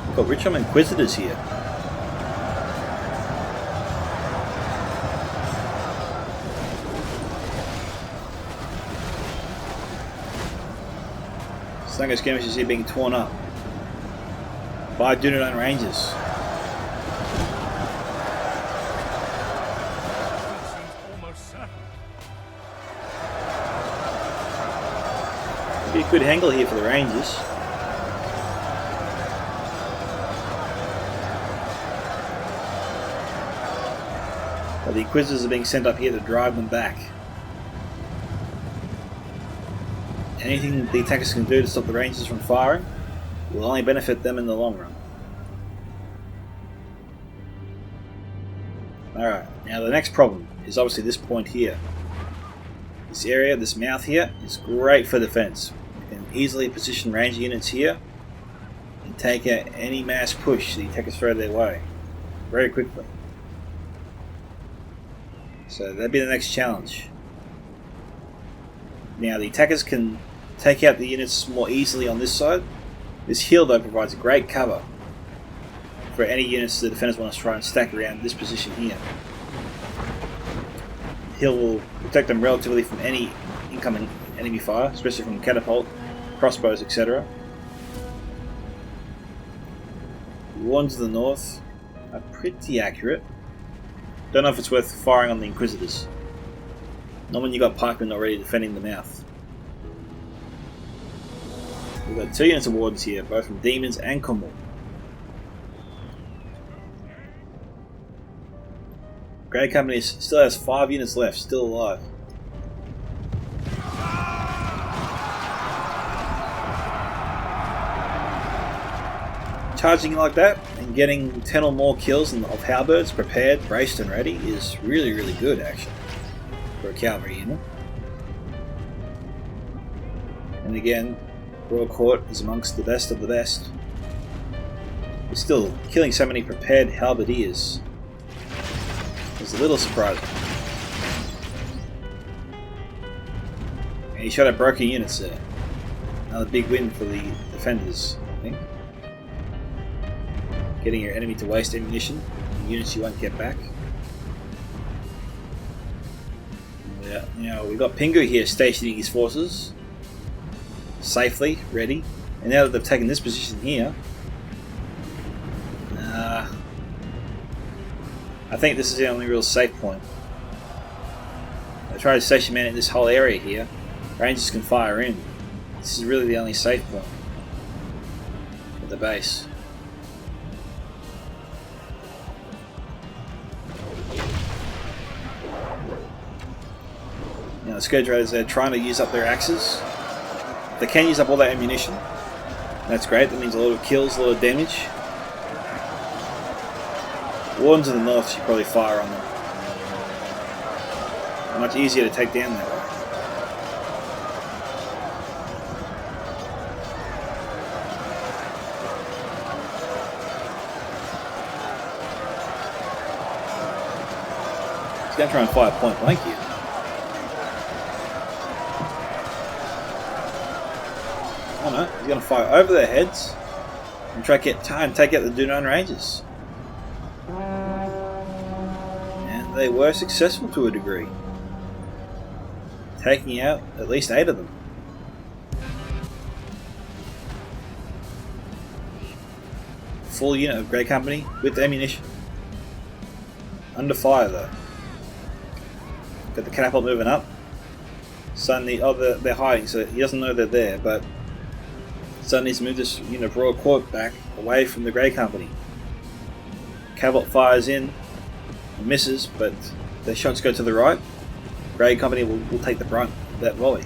We've got Richard Inquisitors here. Slango skirmishers here being torn up by Dunedain Rangers. Be a good angle here for the Rangers. But the Inquisitors are being sent up here to drive them back. Anything the attackers can do to stop the Rangers from firing will only benefit them in the long run. Alright, now the next problem is obviously this point here. This area, this mouth here, is great for defense. You can easily position Ranger units here and take out any mass push the attackers throw their way very quickly. So that'd be the next challenge. Now the attackers can take out the units more easily on this side. This hill though provides a great cover for any units the defenders want to try and stack around this position here. The hill will protect them relatively from any incoming enemy fire, especially from catapult, crossbows, etc. The ones to the north are pretty accurate. Don't know if it's worth firing on the Inquisitors. Not when you've got pikemen already defending the mouth. We've got 2 units of wardens here, both from demons and Khamul. Grey Company still has 5 units left, still alive. Charging like that and getting 10 or more kills of halberds prepared, braced and ready is really, really good actually for a cavalry unit. And again, Royal Court is amongst the best of the best. But still, killing so many prepared halberdiers is a little surprising. And he shot at broken units there. Another big win for the defenders, I think. Getting your enemy to waste ammunition, units you won't get back. Yeah, now we've got Pingu here stationing his forces safely, ready. And now that they've taken this position here, I think this is the only real safe point. I try to station man in this whole area here. Rangers can fire in. This is really the only safe point at the base. Now the Scourge Raiders, they're trying to use up their axes. They can use up all that ammunition. That's great, that means a lot of kills, a lot of damage. Wardens in the north should probably fire on them. Much easier to take down that way. He's going to try and fire point blank here. Oh no, he's going to fire over their heads and try and take out the Dunedain Rangers. And they were successful to a degree, taking out at least 8 of them. Full unit of Grey Company with ammunition. Under fire though. Got the catapult moving up. Suddenly, they're hiding, so he doesn't know they're there, but suddenly he's moved this unit of Royal Court back away from the Grey Company. Catapult fires in, misses, but their shots go to the right. Grey Company will take the brunt of that volley.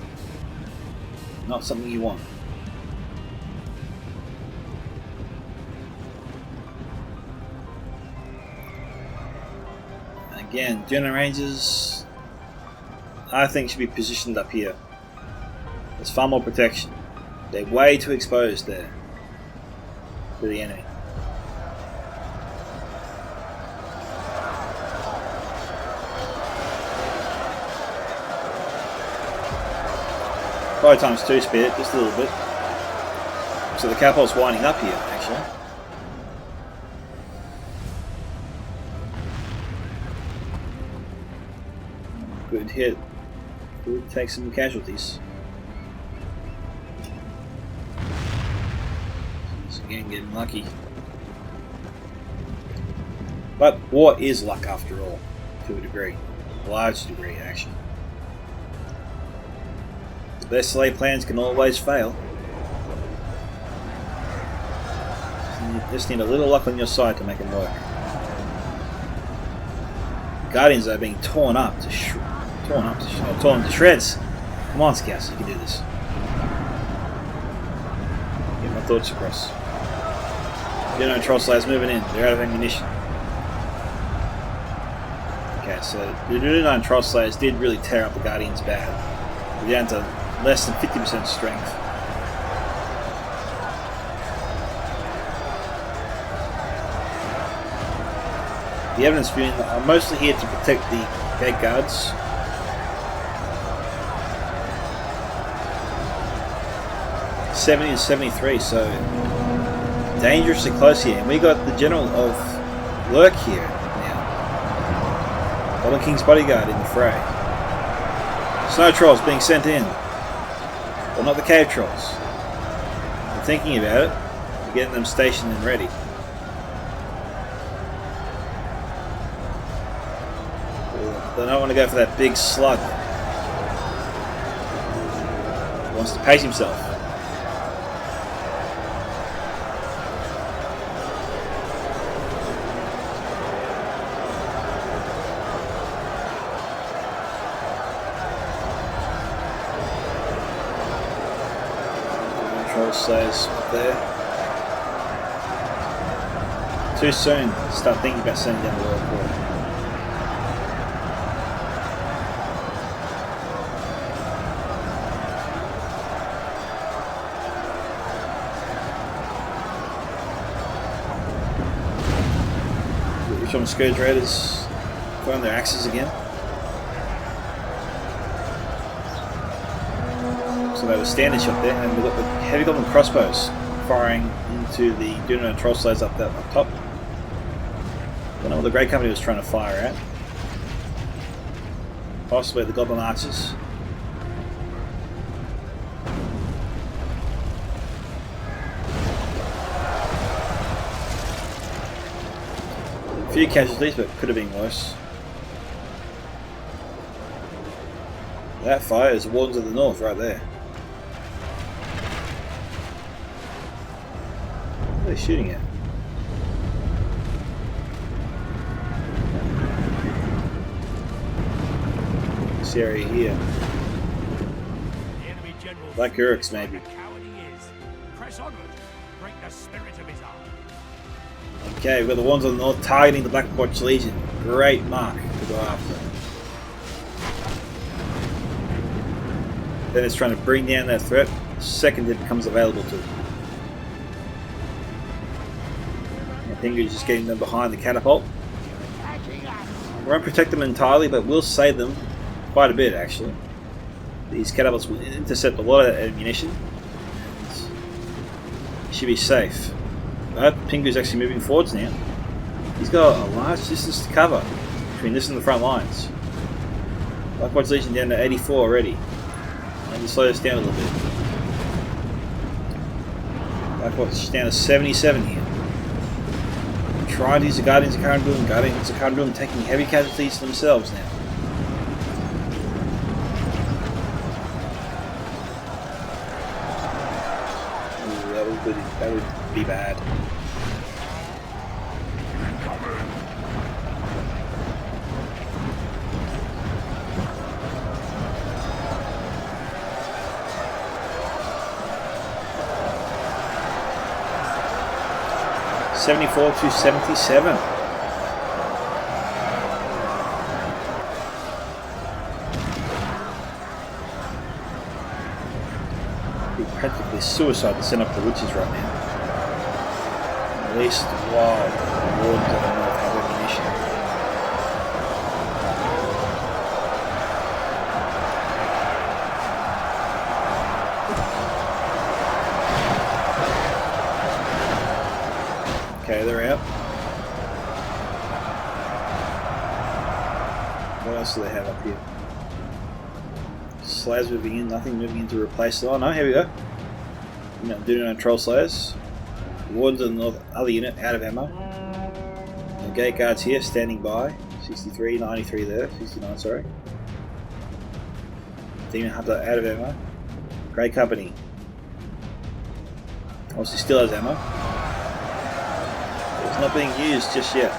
Not something you want. Again, Dunedain Rangers, I think, should be positioned up here. There's far more protection. They're way too exposed there to the enemy. Probably times 2 speed, just a little bit. So the catapult's winding up here, actually. Good hit. Could take some casualties. Just again getting lucky. But war is luck after all, to a degree. A large degree, actually. The best laid plans can always fail. You just need a little luck on your side to make them work. Guardians are being torn to shreds. Come on, Scouts, you can do this. Get my thoughts across. Dunedain Troll Slayers moving in. They're out of ammunition. Okay, so the Dunedain Troll Slayers did really tear up the Guardians bad. We're down to less than 50% strength. The evidence being that I'm mostly here to protect the gate guards. .70 and 73, so dangerously close here. And we got the General of Lurc here now. Golden King's bodyguard in the fray. Snow Trolls being sent in. Well, not the Cave Trolls. I'm thinking about it. We're getting them stationed and ready. They don't want to go for that big slug. He wants to pace himself. Troll Slayers up there. Too soon to start thinking about sending down the Royal Court. Some Scourge Raiders throwing their axes again. So they have a standing shot there, and we've got the heavy goblin crossbows firing into the Dunedain Troll Slayers up top. Don't know what the Grey Company was trying to fire at. Possibly the Goblin Archers. A few casualties, but could have been worse. That fire is Wardens of the North right there. What are they shooting at? This area here. Black Orcs maybe. Okay, we've got the ones on the north targeting the Blackwatch Legion. Great mark to go after. Then it's trying to bring down that threat the second it becomes available to them. Pingu's just getting them behind the catapult. We won't protect them entirely, but we'll save them quite a bit actually. These catapults will intercept a lot of ammunition. And should be safe. But Pingu's actually moving forwards now. He's got a large distance to cover between this and the front lines. Blackwatch Legion down to 84 already. And to slow us down a little bit. Blackwatch down to 77 here. Trying to use the Guardians of Khamul. Guardians of Khamul taking heavy casualties themselves now. Ooh, that would be bad. $74 to $77. It'd be practically suicide to send up the witches right now. At least while the Wardens of the North have ammunition. Okay, they're out. What else do they have up here? Slayers moving in, nothing moving in to replace it. Oh no, here we go. Dunedain Troll Slayers. Wardens of the North, other unit, out of ammo. The gate guards here, standing by. 63, 93 there, 69, sorry. DemonsHunter out of ammo. Grey Company. Obviously still has ammo. It's not being used just yet.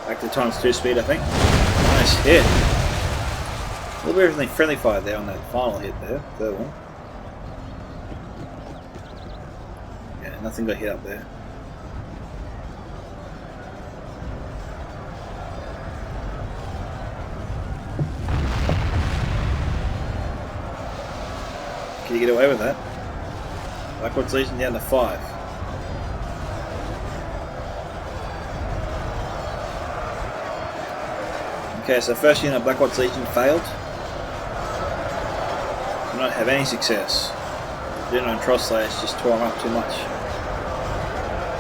Back to ×2 speed, I think. Nice hit. A little bit of friendly fire there on that final hit there, third one. Yeah, nothing got hit up there. Can you get away with that? Blackwatch Legion down to 5. Okay, so first unit of Blackwatch Legion failed. Did not have any success. Dunedain Troll Slayers just tore them up too much.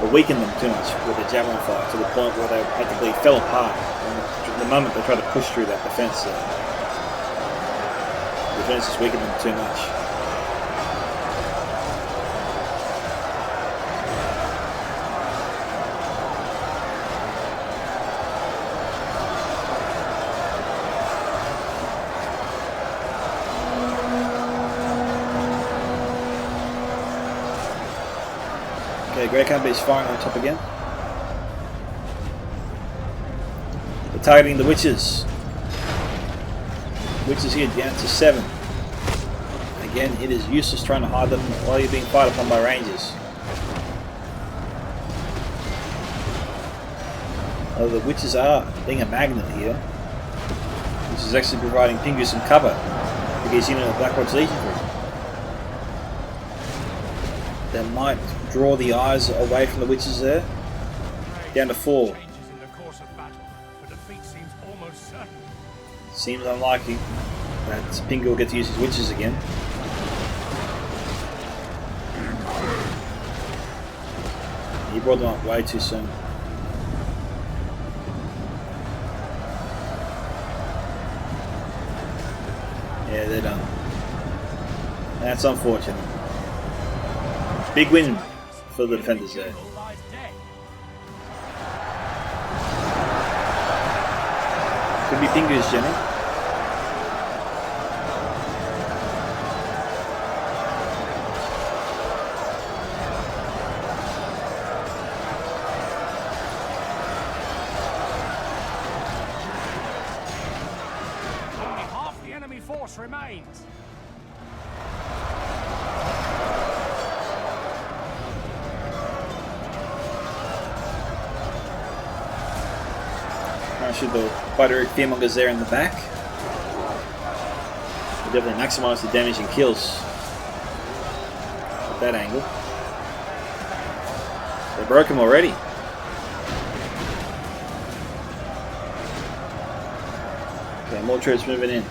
Or weakened them too much with the javelin fire to the point where they practically fell apart. And the moment they tried to push through that defense, the defense just weakened them too much. Okay, Grey Company is firing on top again. They're targeting the witches. Witches here down to 7. Again, it is useless trying to hide them while you're being fired upon by rangers. Although the witches are being a magnet here, which is actually providing Pingu some cover against unit of Blackwatch Legion. That might draw the eyes away from the witches there. Down to 4. Seems unlikely that Pingu will get to use his witches again. He brought them up way too soon. Yeah, they're done. That's unfortunate. Big win for the defenders there. Could be Pingu's Jenny. Only half the enemy force remains. Should the quite a fearmongers there in the back. We'll definitely maximise the damage and kills at that angle. They broke him already. Okay, more troops moving in.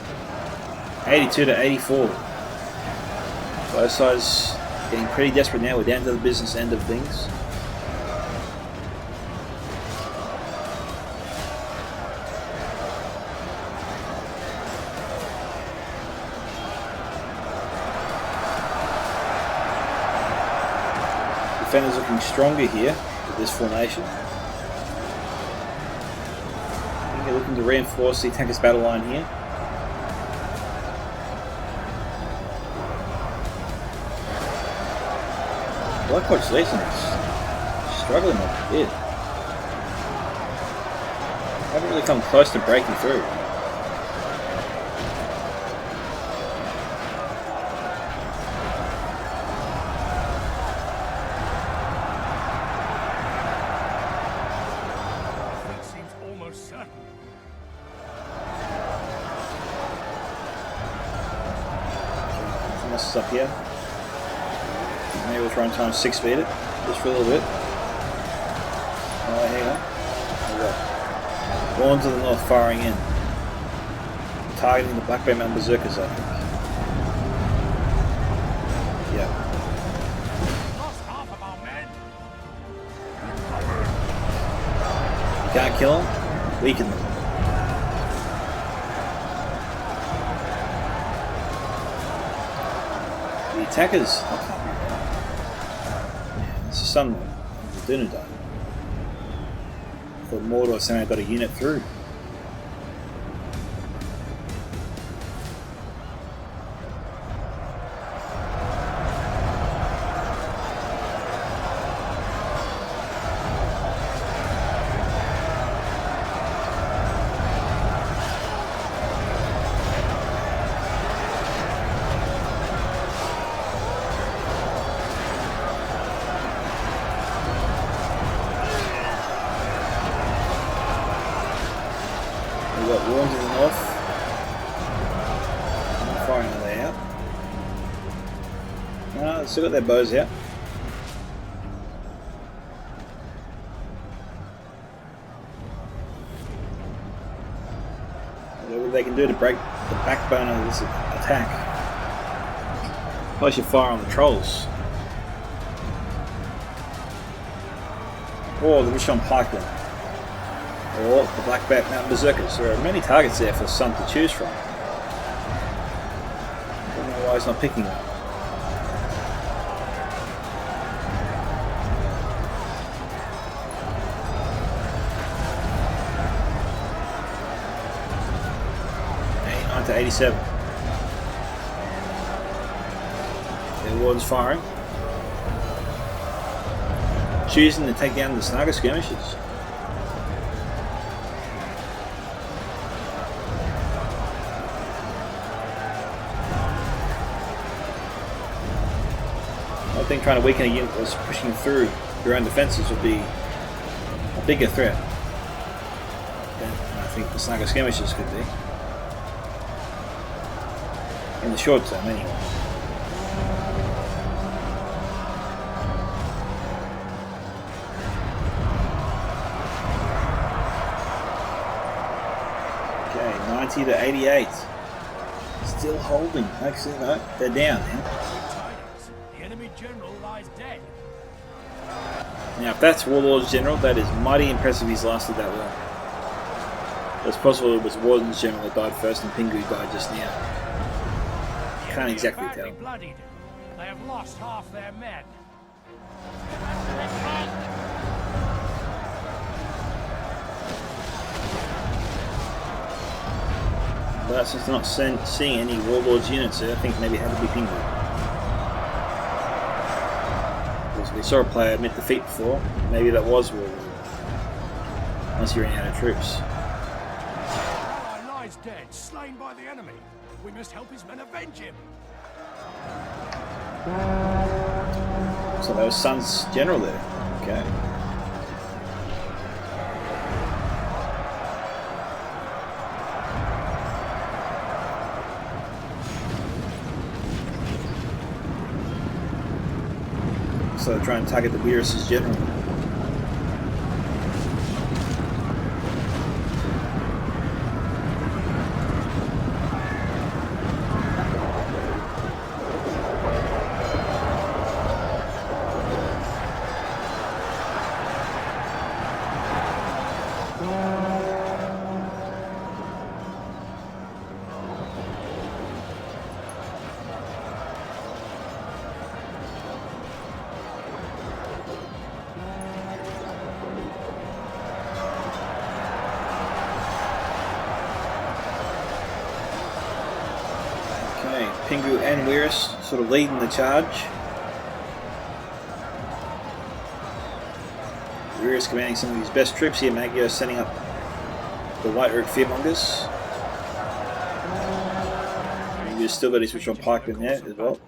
82 to 84. Both sides getting pretty desperate now. We're down to the business end of things. Defenders looking stronger here with this formation. I think they're looking to reinforce the attackers' battle line here. Blackwatch Legion is struggling a bit. Haven't really come close to breaking through. Up here. Maybe we'll try and 6 speed it just for a little bit. Oh, hang on. Going to the north, firing in, targeting the Black Bear Mountain Berserkers, I think. Yeah. Lost half of our men. You can't kill them, weaken them. Attackers. Yeah, it's the sun of the Dunedain. I thought Mordor somehow got a unit through. Warren to the north. I'm firing another out. No, they've still got their bows out. Whatever they can do to break the backbone of this attack. Plus you fire on the trolls. Or the Rishon Pikemen. Or the Black Bear Mountain Berserkers. There are many targets there for the Sun to choose from. I don't know why he's not picking them. To 87. The Warden's firing. Choosing to take down the Snagger skirmishers. I think trying to weaken a unit that's pushing through your own defences would be a bigger threat than I think the Snagger skirmishers could be. In the short term, anyway. Okay, 90 to 88. Still holding. Actually, no, they're down now. The enemy general lies dead. Now, if that's Warlord's General, that is mighty impressive he's lasted that long. It's possible it was Warden's General that died first and Pingu died just now. Can't exactly tell. Bloodied. They have lost half their men. But since they're not seeing any Warlord's units here, I think maybe it had to be Pingu. Because we saw a player admit defeat before, maybe that was Warlord. Unless he ran out of troops. Ally lies dead, slain by the enemy. We must help his men avenge him. So that was Sun's general there. Okay. So they're trying to target the Werius' general. Pingu and Werius sort of leading the charge. Werius commanding some of his best troops here. Maggion setting up the White Orc Fearmongers. Pingu's still got his Witcher-on Pikemen there as well.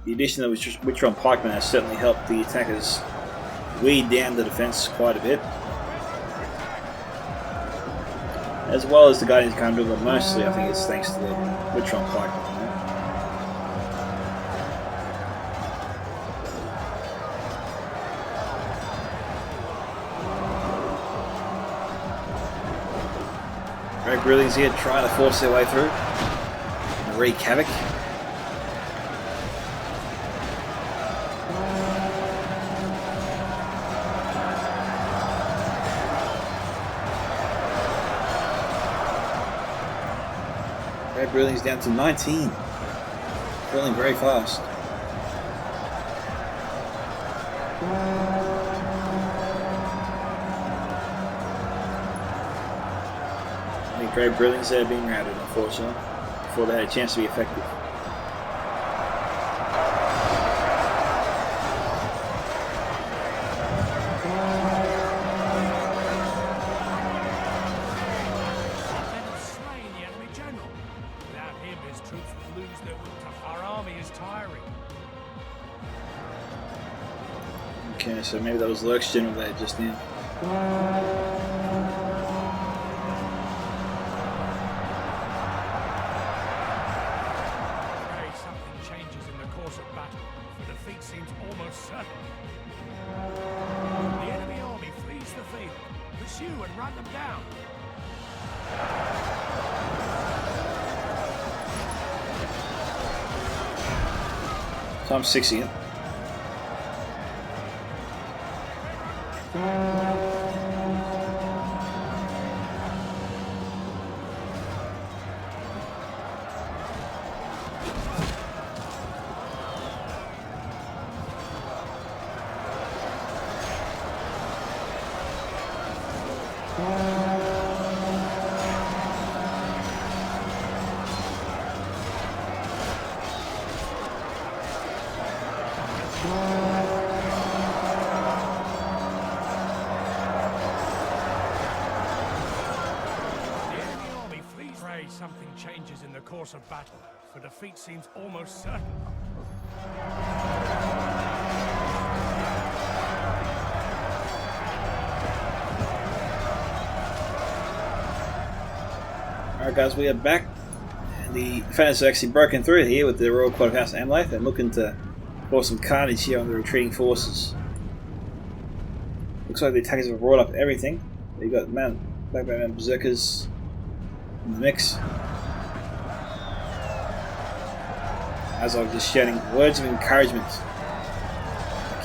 The addition of Witcher-on Pikemen has certainly helped the attackers weed down the defence quite a bit. As well as the Guardians can't do, but mostly I think it's thanks to the Witcher-on Pikemen. Great Brilliants here trying to force their way through and wreak havoc. Brilliant's down to 19. Falling very fast. I think Great Brilliant's there being routed, unfortunately, before they had a chance to be effective. Okay, so maybe that was Lurc's general there just now. Something changes in the course of battle, for defeat seems almost certain. The enemy army flees the field. Pursue and run them down. Times 60 it. Something changes in the course of battle, for defeat seems almost certain. Alright guys, we are back. The defenders are actually broken through here with the Royal Court of House Amlath and looking to cause some carnage here on the retreating forces. Looks like the attackers have brought up everything. You've got Mount Berserkers in the mix. As I was just shouting words of encouragement.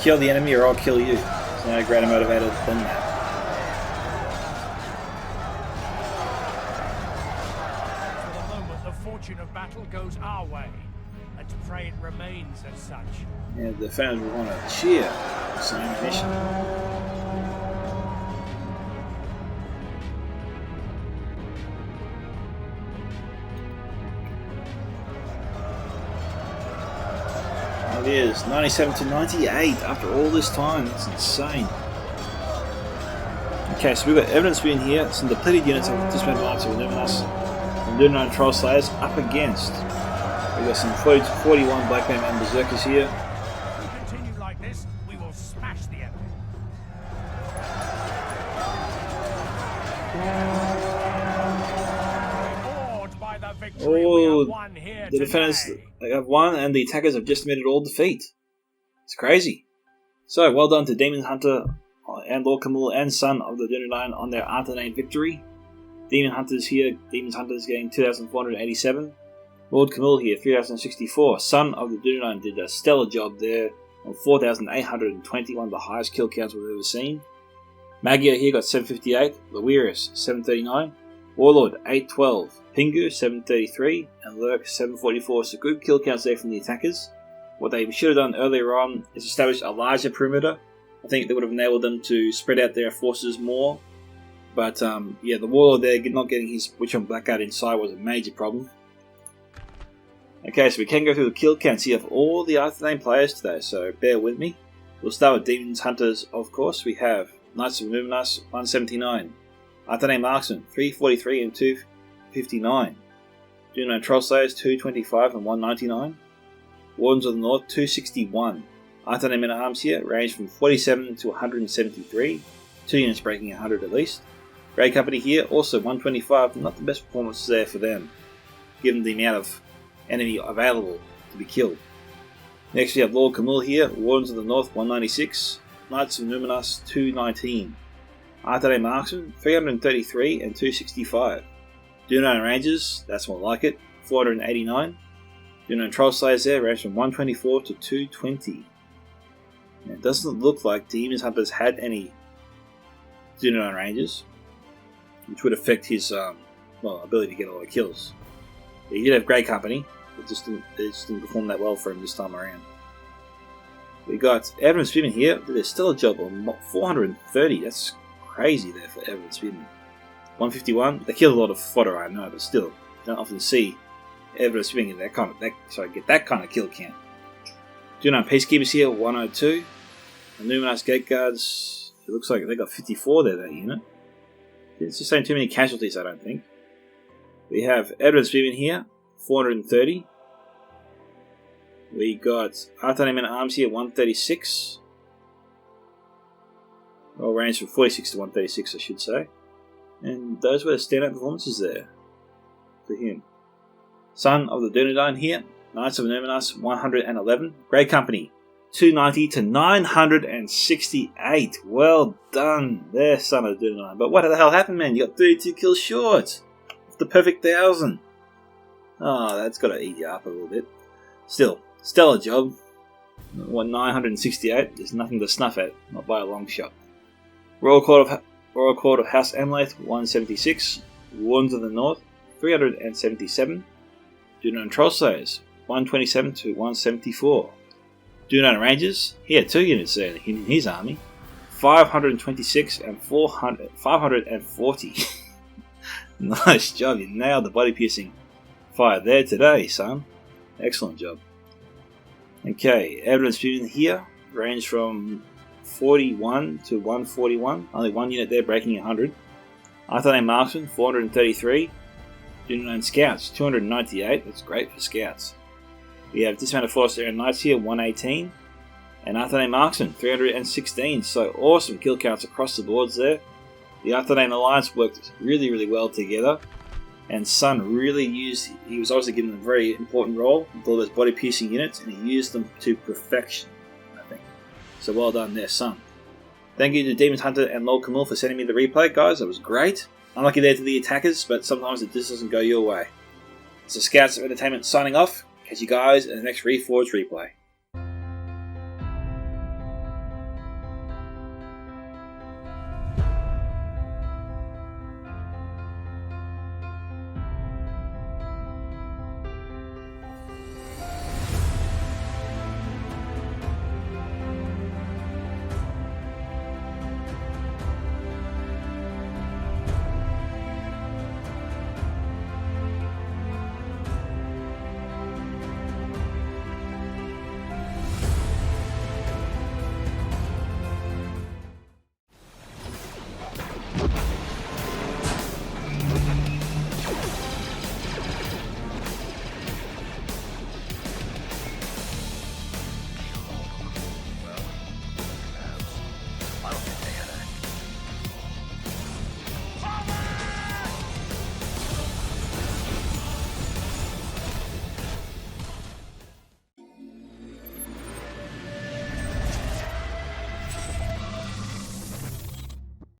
Kill the enemy or I'll kill you. There's no greater motivator than that. For the moment, the fortune of battle goes our way. Let's pray it remains as such. Yeah, the fans will want to cheer for some ammunition. It is 97 to 98 after all this time. That's insane. Okay, so we've got evidence being here. Some depleted units of disbanded knights of Luminous and Dunedain Troll Slayers up against. We've got some 41 Black Band and Berserkers here. If we continue like this, we will smash the enemy. Awed by the victory we have won here the defenders today. have won and the attackers have just admitted all defeat. It's crazy. So, well done to DemonsHunter and Lord Khamul and Son of the Dunedain on their Artherdain victory. DemonsHunter's here, DemonsHunter's getting 2,487. Lord Khamul here, 3,064. Son of the Dunedain did a stellar job there on 4,820, one of the highest kill counts we've ever seen. Maggion here got 758, Werius 739, Warlord 812, Pingu 733, and Lurc 744. So good kill counts there from the attackers. What they should have done earlier on is establish a larger perimeter. I think that would have enabled them to spread out their forces more. But yeah, the Warlord there not getting his Witch-on Blackguard inside was a major problem. Okay, so we can go through the kill counts here of all the Artherdain players today, so bear with me. We'll start with DemonsHunters, of course. We have Knights of Luminous 179, Artherdain Marksmen 343 and 259, Dunedain Troll Slayers 225 and 199, Wardens of the North 261. Artherdain Men at Arms here range from 47 to 173, 2 units breaking 100 at least. Grey Company here also 125, not the best performance there for them, given the amount of enemy available to be killed. Next we have Lord Khamul here, Wardens of the North 196, Knights of Luminous 219, Artherdain Marksmen 333 and 265, Dunedain Rangers, that's more like it, 489, Dunedain Troll Slayers there range from 124 to 220. And it doesn't look like DemonsHunter's had any Dunedain Rangers, which would affect his ability to get a lot of kills. He did have Grey Company, but it just didn't perform that well for him this time around. We got Evan Spearman here, did a stellar job on 430, that's crazy there for Evan Spearman. 151, they killed a lot of fodder I know, but still, don't often see Evan Spearman get that kind of kill count. Dunedain Peacekeepers here, 102, and Luminous Gate Guards, it looks like they got 54 there, that unit. It's just saying too many casualties, I don't think. We have Edward Spearman here, 430. We got Artherdain Men at Arms here, 136. Well, range from 46 to 136, I should say. And those were the standout performances there for him. Son of the Dunedain here, Knights of Luminous, 111. Grey Company, 290 to 968. Well done there, Son of the Dunedain. But what the hell happened, man? You got 32 kills short. The perfect 1,000. Oh, that's got to eat you up a little bit. Still, stellar job. 968. There's nothing to snuff at, not by a long shot. Royal Court of House Amlath 176. Wardens of the North 377. Dunedain Troll Slayers 127 to 174. Dunedain Rangers, he had 2 units there in his army. 526 and 540. Nice job, you nailed the body piercing fire there today, son. Excellent job. Okay, evidence Spearman here, range from 41 to 141, only 1 unit there breaking 100. Artherdain Marksmen 433, Dunedain Scouts 298, that's great for Scouts. We have Dismounted Force Area Knights here 118, and Artherdain Marksmen 316, so awesome kill counts across the boards there. The Artherdain Alliance worked really, really well together, and Sun really used, he was obviously given a very important role with all those body piercing units, and he used them to perfection, I think. So well done there, Sun. Thank you to DemonsHunter and Lord Khamul for sending me the replay, guys, that was great. Unlucky there to the attackers, but sometimes it just doesn't go your way. It's the Scouts of Entertainment signing off. Catch you guys in the next Reforged replay.